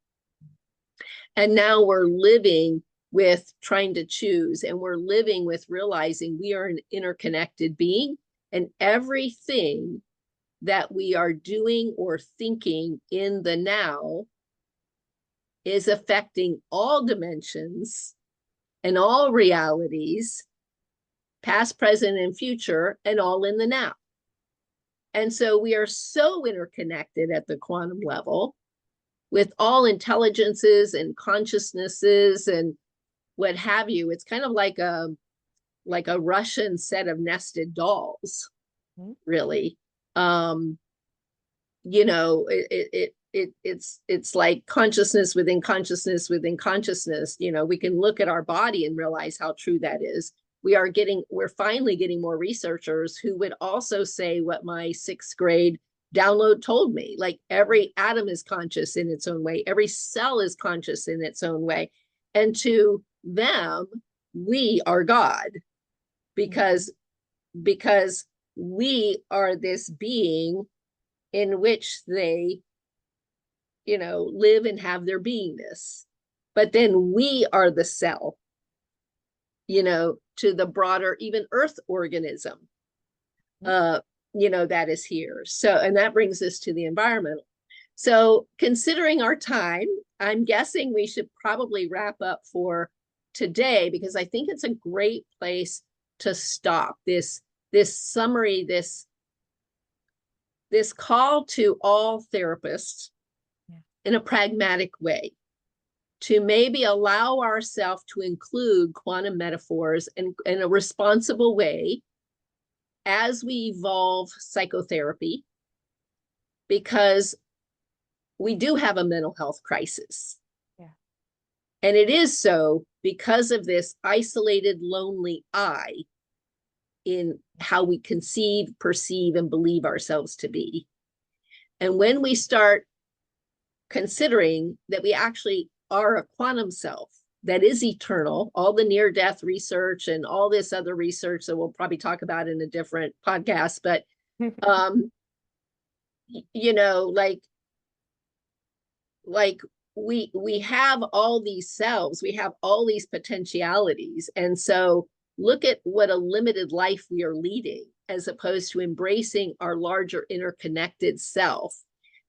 And now we're living with trying to choose, and we're living with realizing we are an interconnected being, and everything that we are doing or thinking in the now is affecting all dimensions and all realities, past, present, and future, and all in the now. And so we are so interconnected at the quantum level with all intelligences and consciousnesses and what have you. It's kind of like a Russian set of nested dolls, really. It's like consciousness within consciousness within consciousness. We can look at our body and realize how true that is. We're finally getting more researchers who would also say what my sixth grade download told me. Like every atom is conscious in its own way. Every cell is conscious in its own way. And to them, we are God because we are this being in which they live and have their beingness. But then we are the cell, to the broader, even earth organism, that is here. So, and that brings us to the environmental. So considering our time, I'm guessing we should probably wrap up for today, because I think it's a great place to stop this summary, this call to all therapists in a pragmatic way, to maybe allow ourselves to include quantum metaphors in a responsible way as we evolve psychotherapy, because we do have a mental health crisis. Yeah. And it is so because of this isolated, lonely I in how we conceive, perceive, and believe ourselves to be. And when we start considering that we actually are a quantum self that is eternal, all the near-death research and all this other research that we'll probably talk about in a different podcast, but you know, like we have all these selves, we have all these potentialities, and so look at what a limited life we are leading as opposed to embracing our larger interconnected self.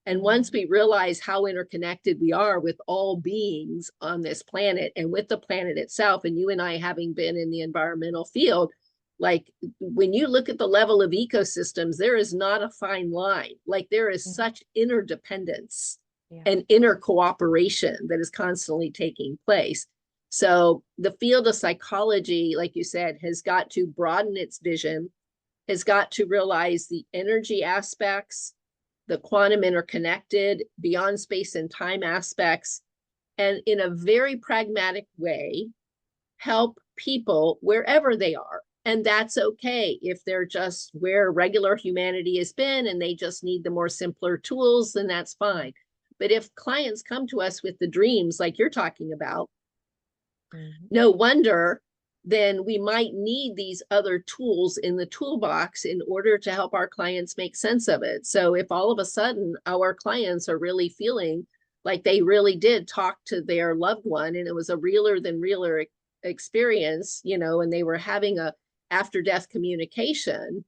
And once we realize how interconnected we are with all beings on this planet and with the planet itself, and you and I having been in the environmental field, like when you look at the level of ecosystems, there is not a fine line. Like there is such interdependence and inner cooperation that is constantly taking place. So the field of psychology, like you said, has got to broaden its vision, has got to realize the energy aspects, the quantum interconnected, beyond space and time aspects, and in a very pragmatic way, help people wherever they are. And that's okay if they're just where regular humanity has been and they just need the more simpler tools, then that's fine. But if clients come to us with the dreams like you're talking about, no wonder then we might need these other tools in the toolbox in order to help our clients make sense of it. So if all of a sudden our clients are really feeling like they really did talk to their loved one and it was a realer than realer experience, you know, and they were having a after death communication,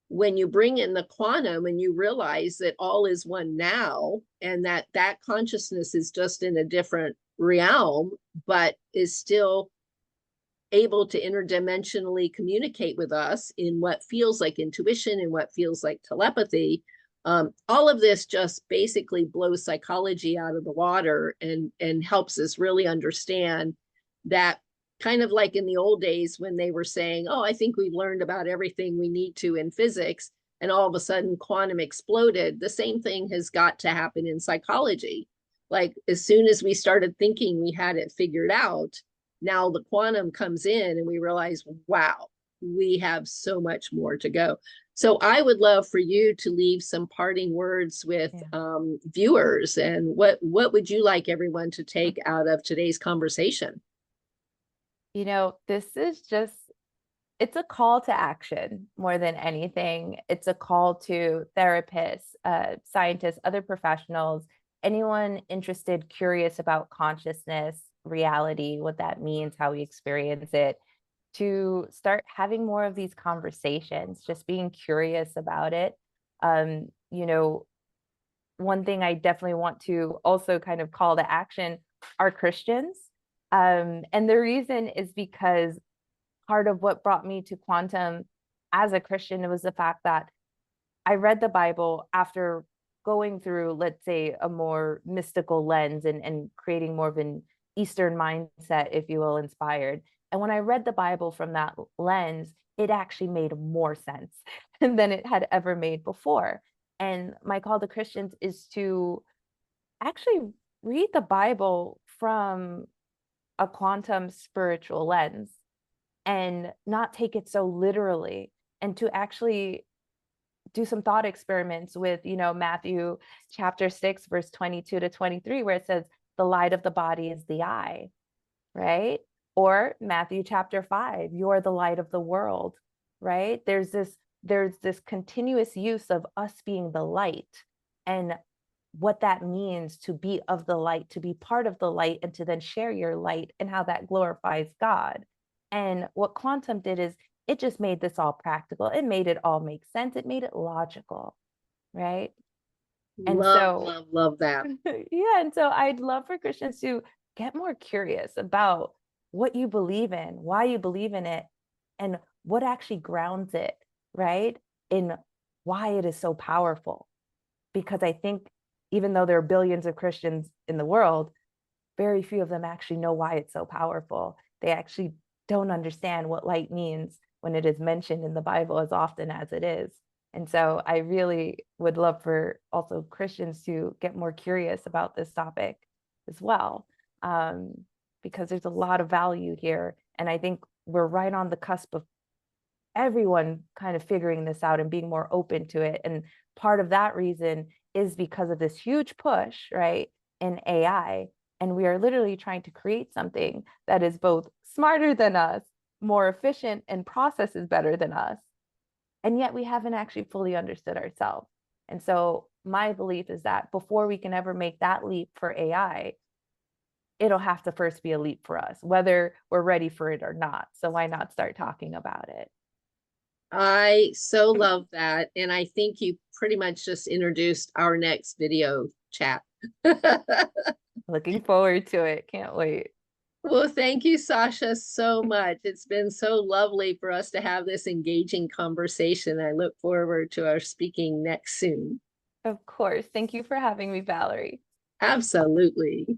when you bring in the quantum and you realize that all is one now and that that consciousness is just in a different realm, but is still able to interdimensionally communicate with us in what feels like intuition and what feels like telepathy. All of this just basically blows psychology out of the water and helps us really understand that, kind of like in the old days when they were saying, oh, I think we've learned about everything we need to in physics, and all of a sudden quantum exploded. The same thing has got to happen in psychology. Like as soon as we started thinking we had it figured out, now the quantum comes in and we realize, wow, we have so much more to go. So I would love for you to leave some parting words with viewers, and what would you like everyone to take out of today's conversation? You know, this is just, it's a call to action more than anything. It's a call to therapists, scientists, other professionals, anyone interested, curious about consciousness, reality, what that means, how we experience it, to start having more of these conversations, just being curious about it. You know, one thing I definitely want to also kind of call to action are Christians. And the reason is because part of what brought me to quantum as a Christian was the fact that I read the Bible after going through, let's say, a more mystical lens and creating more of an Eastern mindset, if you will, inspired. And when I read the Bible from that lens, it actually made more sense than it had ever made before. And my call to Christians is to actually read the Bible from a quantum spiritual lens and not take it so literally, and to actually do some thought experiments with, you know, Matthew chapter 6, verse 22 to 23, where it says, the light of the body is the eye, right? Or Matthew chapter 5, you're the light of the world, right? There's this continuous use of us being the light and what that means to be of the light, to be part of the light, and to then share your light and how that glorifies God. And what quantum did is it just made this all practical. It made it all make sense. It made it logical, right? And Love that. yeah, and so I'd love for Christians to get more curious about what you believe in, why you believe in it, and what actually grounds it, right? In why it is so powerful. Because I think even though there are billions of Christians in the world, very few of them actually know why it's so powerful. They actually don't understand what light means when it is mentioned in the Bible as often as it is. And so I really would love for also Christians to get more curious about this topic as well, because there's a lot of value here. And I think we're right on the cusp of everyone kind of figuring this out and being more open to it. And part of that reason is because of this huge push, right, in AI. And we are literally trying to create something that is both smarter than us, more efficient, and processes better than us. And yet we haven't actually fully understood ourselves. And so my belief is that before we can ever make that leap for AI, it'll have to first be a leap for us, whether we're ready for it or not. So why not start talking about it? I so love that. And I think you pretty much just introduced our next video chat. Looking forward to it. Can't wait. Well, thank you, Sasha, so much. It's been so lovely for us to have this engaging conversation. I look forward to our speaking next soon. Of course. Thank you for having me, Valerie. Absolutely.